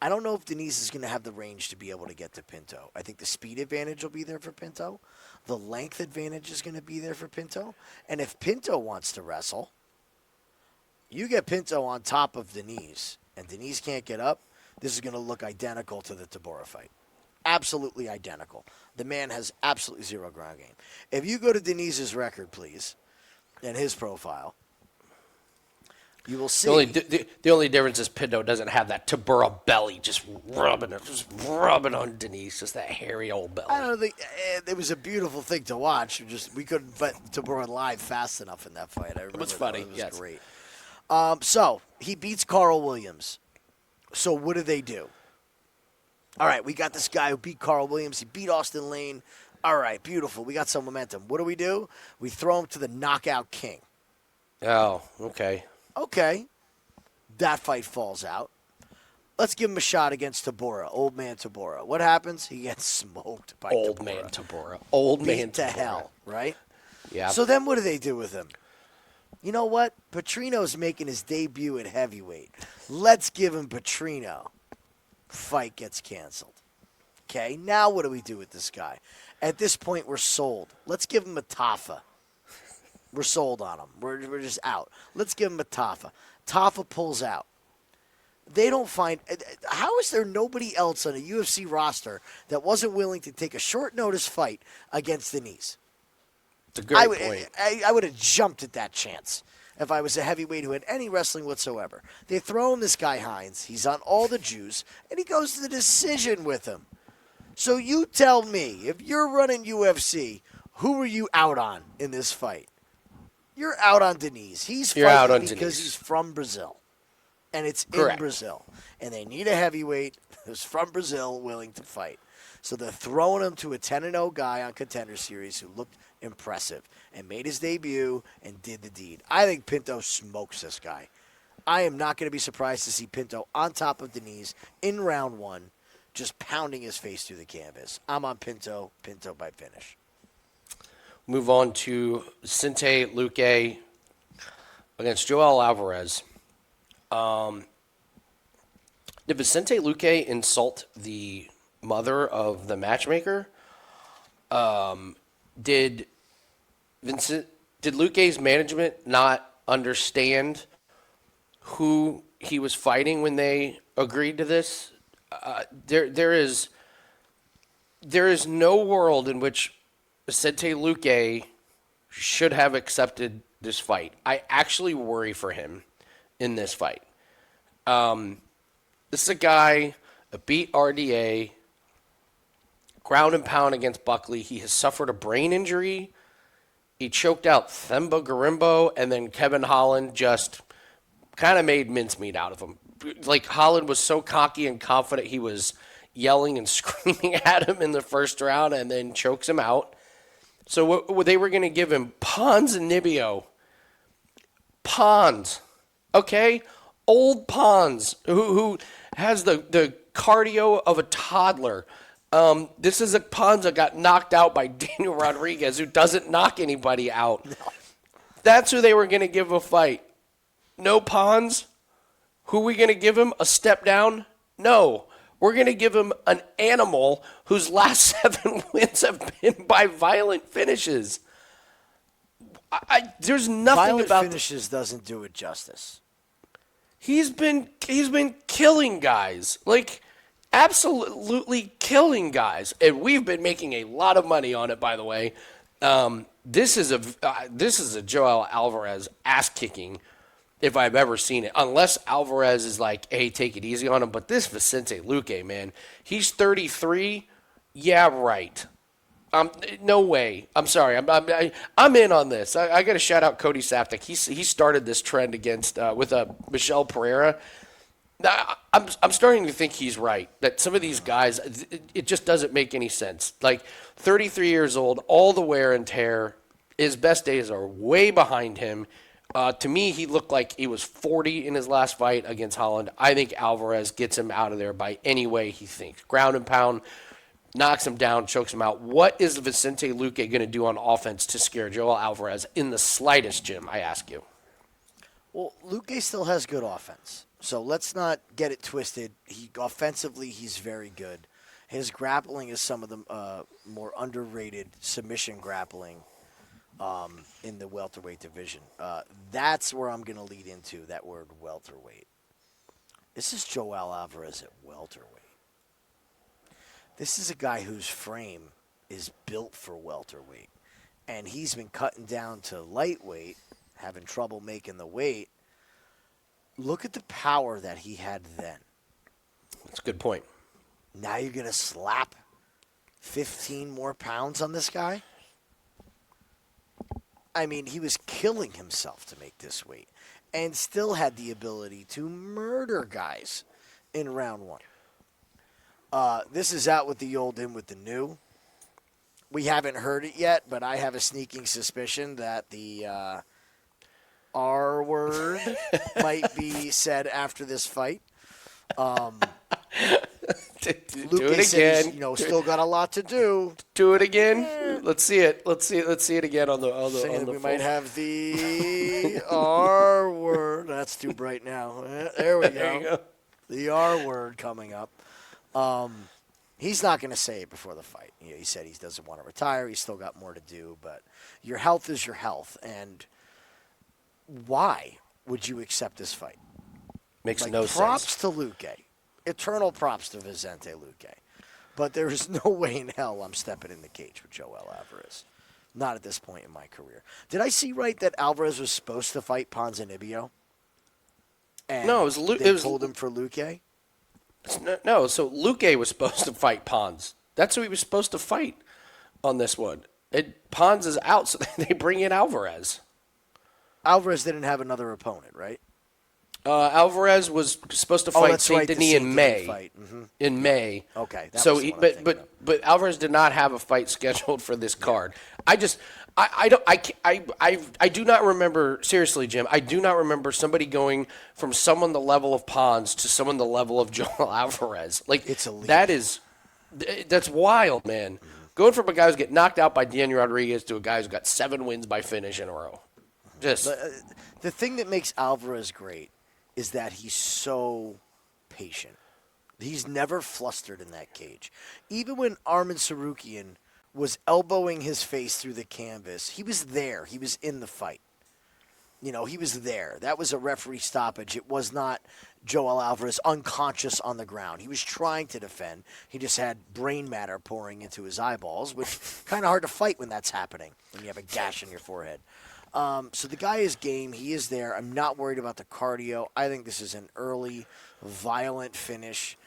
I don't know if Denise is going to have the range to be able to get to Pinto. I think the speed advantage will be there for Pinto. The length advantage is going to be there for Pinto. And if Pinto wants to wrestle, you get Pinto on top of Denise, and Denise can't get up, this is going to look identical to the Tabora fight. Absolutely identical. The man has absolutely zero ground game. If you go to Denise's record, please, and his profile, you will see. The only difference is Pinto doesn't have that Tabora belly just rubbing on Denise, just that hairy old belly. I don't think it was a beautiful thing to watch. We couldn't bet Tabora live fast enough in that fight. I remember it was funny. It was yes. great. So he beats Carl Williams. So what do? All right, we got this guy who beat Carl Williams. He beat Austin Lane. All right, beautiful. We got some momentum. What do? We throw him to the knockout king. Oh, okay. Okay. That fight falls out. Let's give him a shot against Tabora, old man Tabora. What happens? He gets smoked by old Tabora. Man Tabora. Old Beat man to Tabora. hell, right? Yeah. So then what do with him? You know what? Petrino's making his debut at heavyweight. Let's give him Petrino. Fight gets canceled. Okay, now what do we do with this guy? At this point, we're sold. Let's give him a Tafa. We're sold on him. We're just out. Let's give him a Tafa. Tafa pulls out. They don't find... How is there nobody else on a UFC roster that wasn't willing to take a short-notice fight against Denise? It's a great point. I would have jumped at that chance if I was a heavyweight who had any wrestling whatsoever. They throw him this guy Hines. He's on all the Jews, and he goes to the decision with him. So you tell me, if you're running UFC, who are you out on in this fight? You're out on Denise. He's fighting because he's from Brazil, and it's in Brazil. And they need a heavyweight who's from Brazil willing to fight. So they're throwing him to a 10-0 guy on Contender Series who looked impressive and made his debut and did the deed. I think Pinto smokes this guy. I am not going to be surprised to see Pinto on top of Denise in round one, just pounding his face through the canvas. I'm on Pinto by finish. Move on to Vicente Luque against Joel Alvarez. Did Vicente Luque insult the mother of the matchmaker? Did Luque's management not understand who he was fighting when they agreed to this? There is no world in which Vicente Luque should have accepted this fight. I actually worry for him in this fight. This is a guy that beat RDA, ground and pound against Buckley. He has suffered a brain injury. He choked out Themba Garimbo, and then Kevin Holland just kind of made mincemeat out of him. Like, Holland was so cocky and confident he was yelling and screaming at him in the first round and then chokes him out. So they were going to give him Pons and Nibio. Pons, okay? Old Pons, who has the cardio of a toddler. This is a Pons that got knocked out by Daniel Rodriguez, who doesn't knock anybody out. No. That's who they were going to give a fight. No Pons? Who are we going to give him? A step down? No. We're going to give him an animal whose last 7 wins have been by violent finishes. There's nothing violent about finishes doesn't do it justice. He's been killing guys, like absolutely killing guys, and we've been making a lot of money on it. By the way, this is a Joel Alvarez ass kicking if I've ever seen it. Unless Alvarez is like, hey, take it easy on him. But this Vicente Luque, man, he's 33. Yeah, right. No way. I'm sorry. I'm in on this. I got to shout out Cody Saptic. He started this trend against with Michelle Pereira. I'm starting to think he's right, that some of these guys, it just doesn't make any sense. Like, 33 years old, all the wear and tear, his best days are way behind him. To me, he looked like he was 40 in his last fight against Holland. I think Alvarez gets him out of there by any way he thinks. Ground and pound, knocks him down, chokes him out. What is Vicente Luque going to do on offense to scare Joel Alvarez in the slightest, Jim, I ask you? Well, Luque still has good offense. So let's not get it twisted. Offensively, he's very good. His grappling is some of the more underrated submission grappling in the welterweight division. That's where I'm going to lead into that word welterweight. This is Joel Alvarez at welterweight. This is a guy whose frame is built for welterweight. And he's been cutting down to lightweight, having trouble making the weight. Look at the power that he had then. That's a good point. Now you're going to slap 15 more pounds on this guy? I mean, he was killing himself to make this weight and still had the ability to murder guys in round one. This is out with the old, in with the new. We haven't heard it yet, but I have a sneaking suspicion that the R word might be said after this fight. Do Luque it says, again. still got a lot to do. Do it again. Let's see it. Let's see it again on the Saying the we full. might have the R word. That's too bright now. There we go. There you go. The R word coming up. He's not going to say it before the fight. He said he doesn't want to retire. He's still got more to do. But your health is your health. And why would you accept this fight? Makes no props sense. to Luque. Eternal props to Vicente Luque. But there is no way in hell I'm stepping in the cage with Joel Alvarez. Not at this point in my career. Did I see right that Alvarez was supposed to fight Ponzinibbio? And No, they told him for Luque? No, so Luque was supposed to fight Pons. That's who he was supposed to fight on this one. Pons is out, so they bring in Alvarez. Alvarez didn't have another opponent, right? Alvarez was supposed to fight Saint Denis in May. Mm-hmm. In May. Okay. That So, was the one I'm thinking of. but Alvarez did not have a fight scheduled for this card. I do not remember, seriously, Jim. I do not remember somebody going from someone the level of Pons to someone the level of Joel Alvarez. Like, It's elite. that's wild, man. Mm-hmm. Going from a guy who's getting knocked out by Daniel Rodriguez to a guy who's got 7 wins by finish in a row. Just the thing that makes Alvarez great is that he's so patient. He's never flustered in that cage. Even when Arman Sarukian was elbowing his face through the canvas, he was there. He was in the fight. He was there. That was a referee stoppage. It was not Joel Alvarez unconscious on the ground. He was trying to defend. He just had brain matter pouring into his eyeballs, which kind of hard to fight when that's happening, when you have a gash in your forehead. So the guy is game. He is there. I'm not worried about the cardio. I think this is an early, violent finish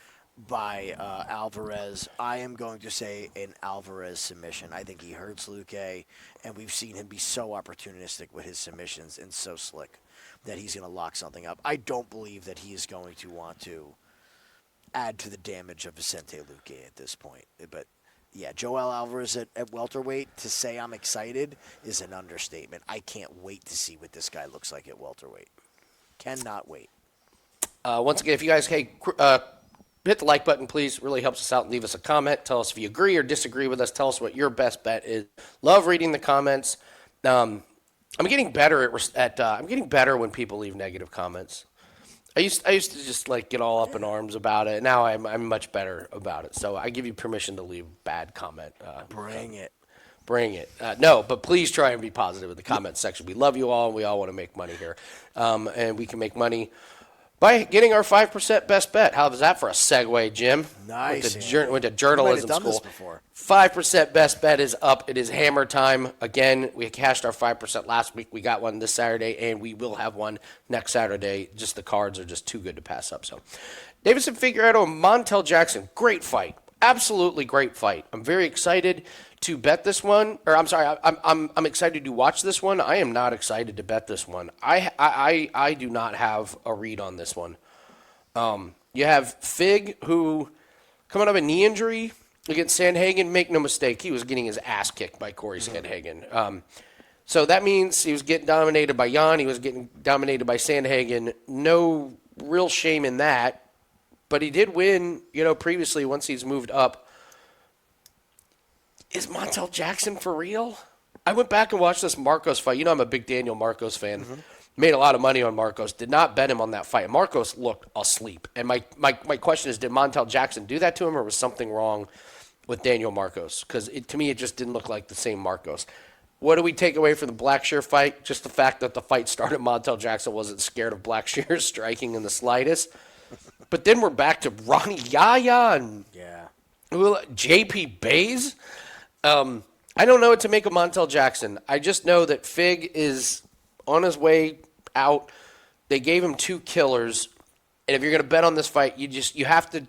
by Alvarez. I am going to say an Alvarez submission. I think he hurts Luque, and we've seen him be so opportunistic with his submissions and so slick that he's going to lock something up. I don't believe that he is going to want to add to the damage of Vicente Luque at this point. But yeah, Joel Alvarez at welterweight, to say I'm excited is an understatement. I can't wait to see what this guy looks like at welterweight. Cannot wait. once again, if you guys, hit the like button, please. It really helps us out. And leave us a comment. Tell us if you agree or disagree with us. Tell us what your best bet is. Love reading the comments. I'm getting better I'm getting better when people leave negative comments. I used to just get all up in arms about it. Now I'm much better about it. So I give you permission to leave bad comment. Bring it. Bring it. No, but please try and be positive in the comment section. We love you all, and we all want to make money here. And we can make money by getting our 5% best bet. How was that for a segue, Jim? Nice. Went to journalism done school. this before. 5% best bet is up. It is hammer time. Again, we cashed our 5% last week. We got one this Saturday, and we will have one next Saturday. Just the cards are just too good to pass up. So, Davison Figueiredo, Montel Jackson, great fight. Absolutely great fight. I'm very excited to bet this one. Or I'm sorry, I'm excited to watch this one. I am not excited to bet this one. I do not have a read on this one. You have Fig, who coming up a knee injury against Sandhagen. Make no mistake, he was getting his ass kicked by Corey Sandhagen. So that means he was getting dominated by Jan. He was getting dominated by Sandhagen. No real shame in that. But he did win, previously once he's moved up. Is Montel Jackson for real? I went back and watched this Marcos fight. I'm a big Daniel Marcos fan. Made a lot of money on Marcos. Did not bet him on that fight. Marcos looked asleep. And my question is, did Montel Jackson do that to him, or was something wrong with Daniel Marcos? Because to me, it just didn't look like the same Marcos. What do we take away from the Blackshear fight? Just the fact that the fight started, Montel Jackson wasn't scared of Blackshear striking in the slightest. But then we're back to Ronnie Yaya and J.P. Bays. I don't know what to make of Montel Jackson. I just know that Fig is on his way out. They gave him 2 killers. And if you're going to bet on this fight, you have to.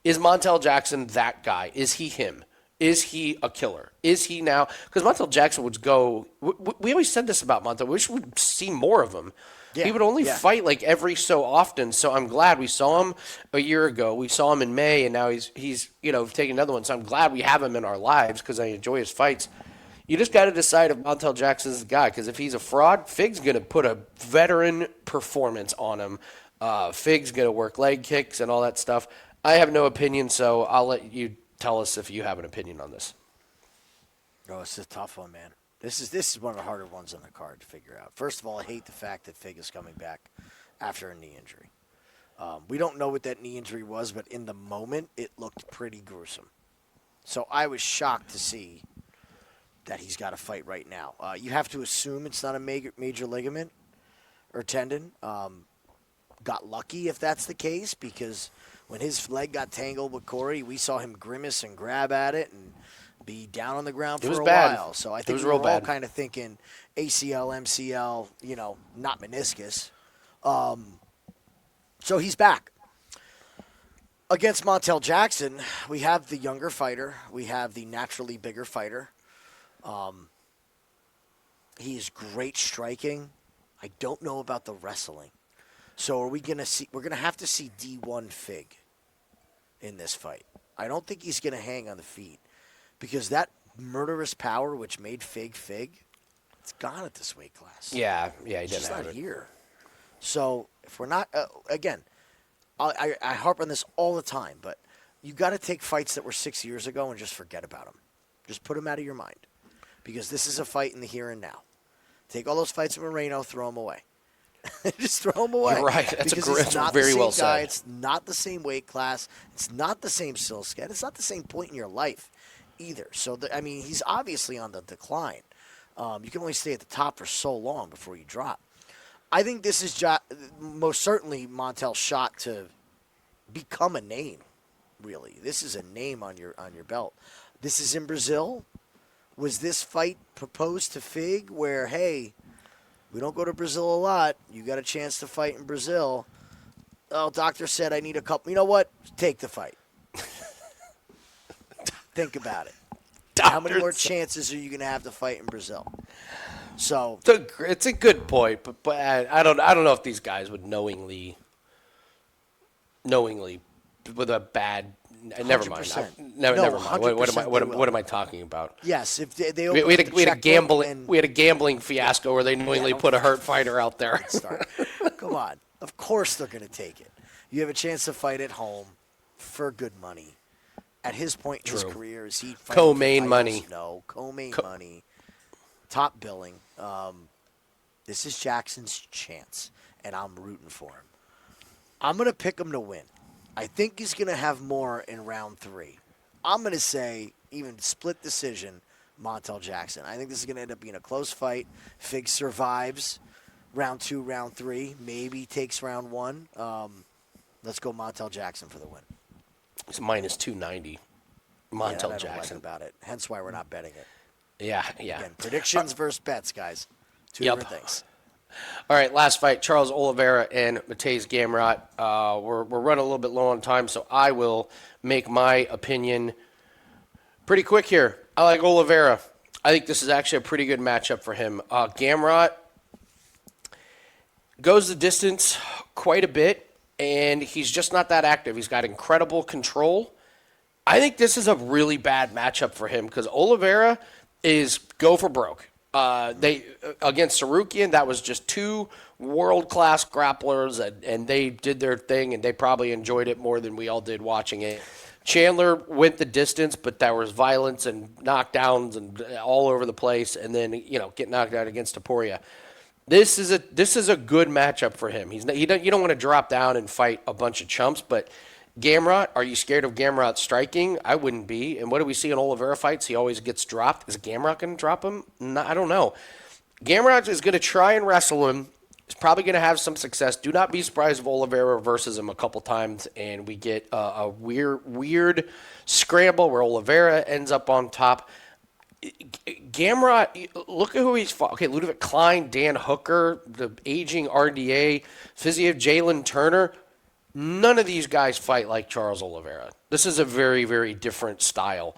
Is Montel Jackson that guy? Is he him? Is he a killer? Is he now? Because Montel Jackson would go. We always said this about Montel. We wish we'd see more of him. Yeah, he would only fight like every so often. So I'm glad we saw him a year ago. We saw him in May, and now he's taking another one. So I'm glad we have him in our lives because I enjoy his fights. You just got to decide if Montel Jackson's the guy, because if he's a fraud, Fig's going to put a veteran performance on him. Fig's going to work leg kicks and all that stuff. I have no opinion, so I'll let you tell us if you have an opinion on this. Oh, it's a tough one, man. This is one of the harder ones on the card to figure out. First of all, I hate the fact that Fig is coming back after a knee injury. We don't know what that knee injury was, but in the moment, it looked pretty gruesome. So I was shocked to see that he's got to fight right now. You have to assume it's not a major ligament or tendon. Got lucky if that's the case, because when his leg got tangled with Corey, we saw him grimace and grab at it and be down on the ground for a while. So I think we were all kind of thinking ACL, MCL, not meniscus. So he's back. Against Montel Jackson, we have the younger fighter. We have the naturally bigger fighter. He is great striking. I don't know about the wrestling. So we're going to have to see D1 Fig in this fight. I don't think he's going to hang on the feet, because that murderous power which made Fig, it's gone at this weight class. Yeah, he didn't it's have not it here. So if we're not, again, I harp on this all the time, but you got to take fights that were 6 years ago and just forget about them. Just put them out of your mind, because this is a fight in the here and now. Take all those fights in Moreno, throw them away. Just throw them away. You're right. That's very well said. It's not the same weight class. It's not the same skill set. It's not the same point in your life either. So, he's obviously on the decline. You can only stay at the top for so long before you drop. I think this is most certainly Montel's shot to become a name, really. This is a name on your belt. This is in Brazil. Was this fight proposed to Fig where, hey, we don't go to Brazil a lot. You got a chance to fight in Brazil. Oh, doctor said I need a couple. You know what? Take the fight. Think about it. How many more chances are you going to have to fight in Brazil? So it's a good point, but I don't know if these guys would knowingly with a bad. Never mind. Never mind. What am I talking about? Yes, if they we had a gambling fiasco where they knowingly put a hurt fighter out there. Come on, of course they're going to take it. You have a chance to fight at home for good money. At his point in his career, is he fighting co-main money? No, co-main money, top billing. This is Jackson's chance, and I'm rooting for him. I'm going to pick him to win. I think he's going to have more in round 3. I'm going to say even split decision, Montel Jackson. I think this is going to end up being a close fight. Fig survives round 2, round 3, maybe takes round 1. Let's go Montel Jackson for the win. It's minus 290. Montel I Jackson. Don't like about it. Hence why we're not betting it. Yeah. Again, predictions versus bets, guys. Two different things. All right, last fight, Charles Oliveira and Mateusz Gamrot. We're running a little bit low on time, so I will make my opinion pretty quick here. I like Oliveira. I think this is actually a pretty good matchup for him. Gamrot goes the distance quite a bit. and he's just not that active. He's got incredible control. I think this is a really bad matchup for him because Oliveira is go for broke. They against Sarukian, that was just two world-class grapplers, and they did their thing, and they probably enjoyed it more than we all did watching it. Chandler went the distance, but there was violence and knockdowns and all over the place, and then get knocked out against Topuria. This is a good matchup for him. You don't want to drop down and fight a bunch of chumps, but Gamrot, are you scared of Gamrot striking? I wouldn't be. And what do we see in Oliveira fights? He always gets dropped. Is Gamrot going to drop him? No, I don't know. Gamrot is going to try and wrestle him. He's probably going to have some success. Do not be surprised if Oliveira reverses him a couple times and we get a weird scramble where Oliveira ends up on top. Gamrot, look at who he's fought. Okay, Ludwig Klein, Dan Hooker, the aging RDA, Fiziev, Jalen Turner. None of these guys fight like Charles Oliveira. This is a very, very different style.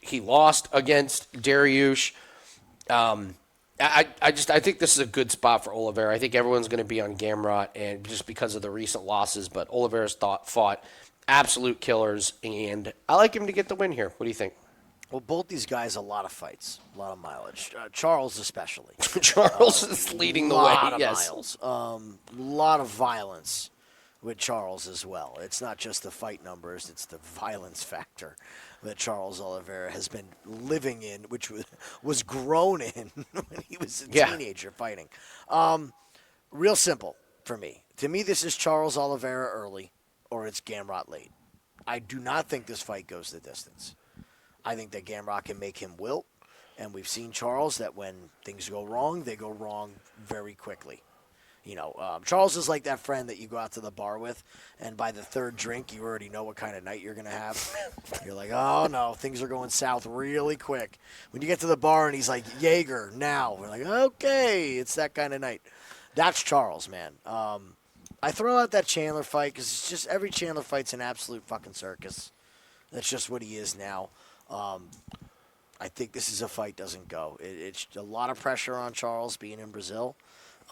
He lost against Dariush. I think this is a good spot for Oliveira. I think everyone's going to be on Gamrot, and just because of the recent losses. But Oliveira's fought absolute killers, and I like him to get the win here. What do you think? Well, both these guys, a lot of fights, a lot of mileage. Charles especially. Charles is leading the way. Lot of yes. miles. Lot of violence with Charles as well. It's not just the fight numbers, it's the violence factor that Charles Oliveira has been living in, which was grown in when he was a teenager fighting. Real simple for me. To me, this is Charles Oliveira early, or it's Gamrot late. I do not think this fight goes the distance. I think that Gamrot can make him wilt, and we've seen Charles that when things go wrong, they go wrong very quickly. Charles is like that friend that you go out to the bar with, and by the third drink, you already know what kind of night you're going to have. You're like, oh, no, things are going south really quick. When you get to the bar and he's like, Jaeger, now. We're like, okay, it's that kind of night. That's Charles, man. I throw out that Chandler fight because it's just every Chandler fight's an absolute fucking circus. That's just what he is now. I think this is a fight doesn't go. It's a lot of pressure on Charles being in Brazil.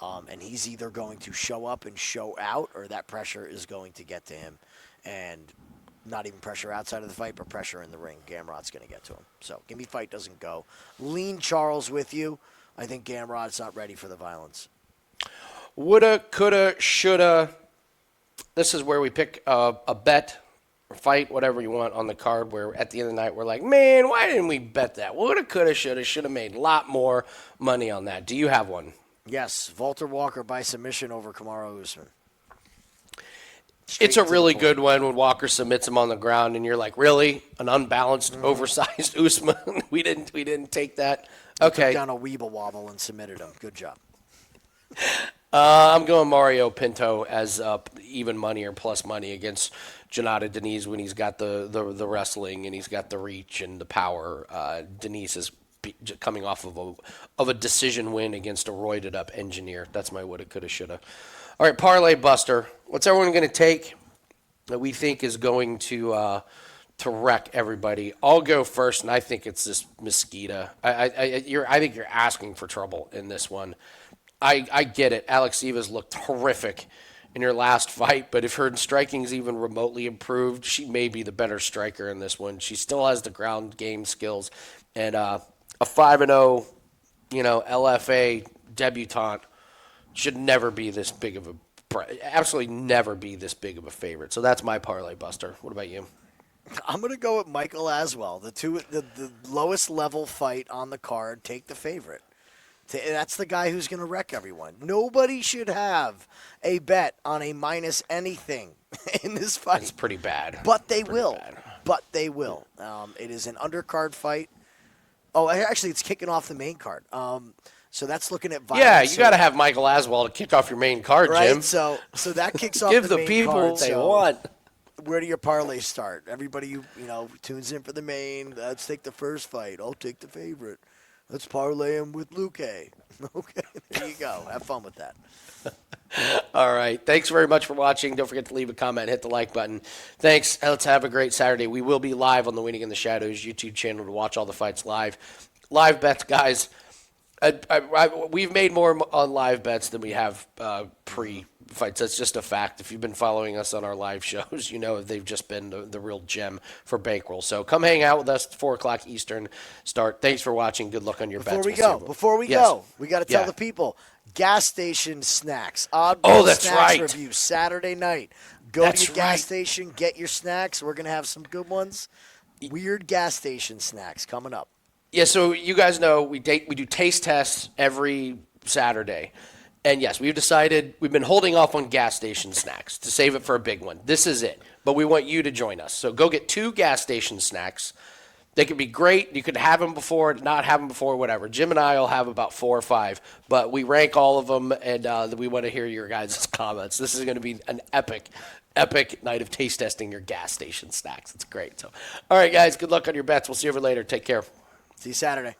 And he's either going to show up and show out, or that pressure is going to get to him. And not even pressure outside of the fight, but pressure in the ring. Gamrot's going to get to him. So, give me fight doesn't go. Lean Charles with you. I think Gamrot's not ready for the violence. Woulda, coulda, shoulda. This is where we pick a bet or fight, whatever you want, on the card, where at the end of the night we're like, man, why didn't we bet that? Woulda, coulda, shoulda made a lot more money on that. Do you have one? Yes, Valter Walker by submission over Kamaru Usman. It's a really good one when Walker submits him on the ground, and you're like, really? An unbalanced, oversized Usman? we didn't take that? Okay. Took down a weeble wobble and submitted him. Good job. I'm going Mario Pinto as even money or plus money against Jonata Denise when he's got the wrestling and he's got the reach and the power. Denise is coming off of a decision win against a roided up engineer. That's my woulda, coulda, shoulda. All right, parlay buster. What's everyone going to take that we think is going to wreck everybody? I'll go first, and I think it's this Mesquita. I think you're asking for trouble in this one. I get it. Alekseeva's looked horrific in her last fight, but if her striking's even remotely improved, she may be the better striker in this one. She still has the ground game skills, and a 5-0, LFA debutante should never be this big of absolutely never be this big of a favorite. So that's my parlay buster. What about you? I'm going to go with Michael Aswell. The lowest level fight on the card, take the favorite. That's the guy who's going to wreck everyone. Nobody should have a bet on a minus anything in this fight. It's pretty bad. But they will. It is an undercard fight. Oh, actually, it's kicking off the main card. So that's looking at violence. Yeah, you got to have Michael Aswell to kick off your main card, right? Jim. So that kicks off Give the the main people card. what they want. Where do your parlays start? Everybody who tunes in for the main, let's take the first fight. I'll take the favorite. Let's parlay him with Luke. Okay, there you go. Have fun with that. All right. Thanks very much for watching. Don't forget to leave a comment, hit the like button. Thanks. Let's have a great Saturday. We will be live on the Winning in the Shadows YouTube channel to watch all the fights live. Live bets, guys. We've made more on live bets than we have pre-fights. That's just a fact. If you've been following us on our live shows, you know they've just been the real gem for bankroll. So come hang out with us at 4 o'clock Eastern start. Thanks for watching. Good luck on your bets. Before we go, we got to tell the people, gas station snacks. That's snacks right. Review Saturday night. Go to your gas station, get your snacks. We're going to have some good ones. Weird gas station snacks coming up. Yeah, so you guys know we do taste tests every Saturday. And yes, we've been holding off on gas station snacks to save it for a big one. This is it. But we want you to join us. So go get 2 gas station snacks. They could be great. You could have them before, not have them before, whatever. Jim and I will have about 4 or 5. But we rank all of them, and we want to hear your guys' comments. This is going to be an epic night of taste testing your gas station snacks. It's great. So, all right, guys, good luck on your bets. We'll see you over later. Take care. See you Saturday.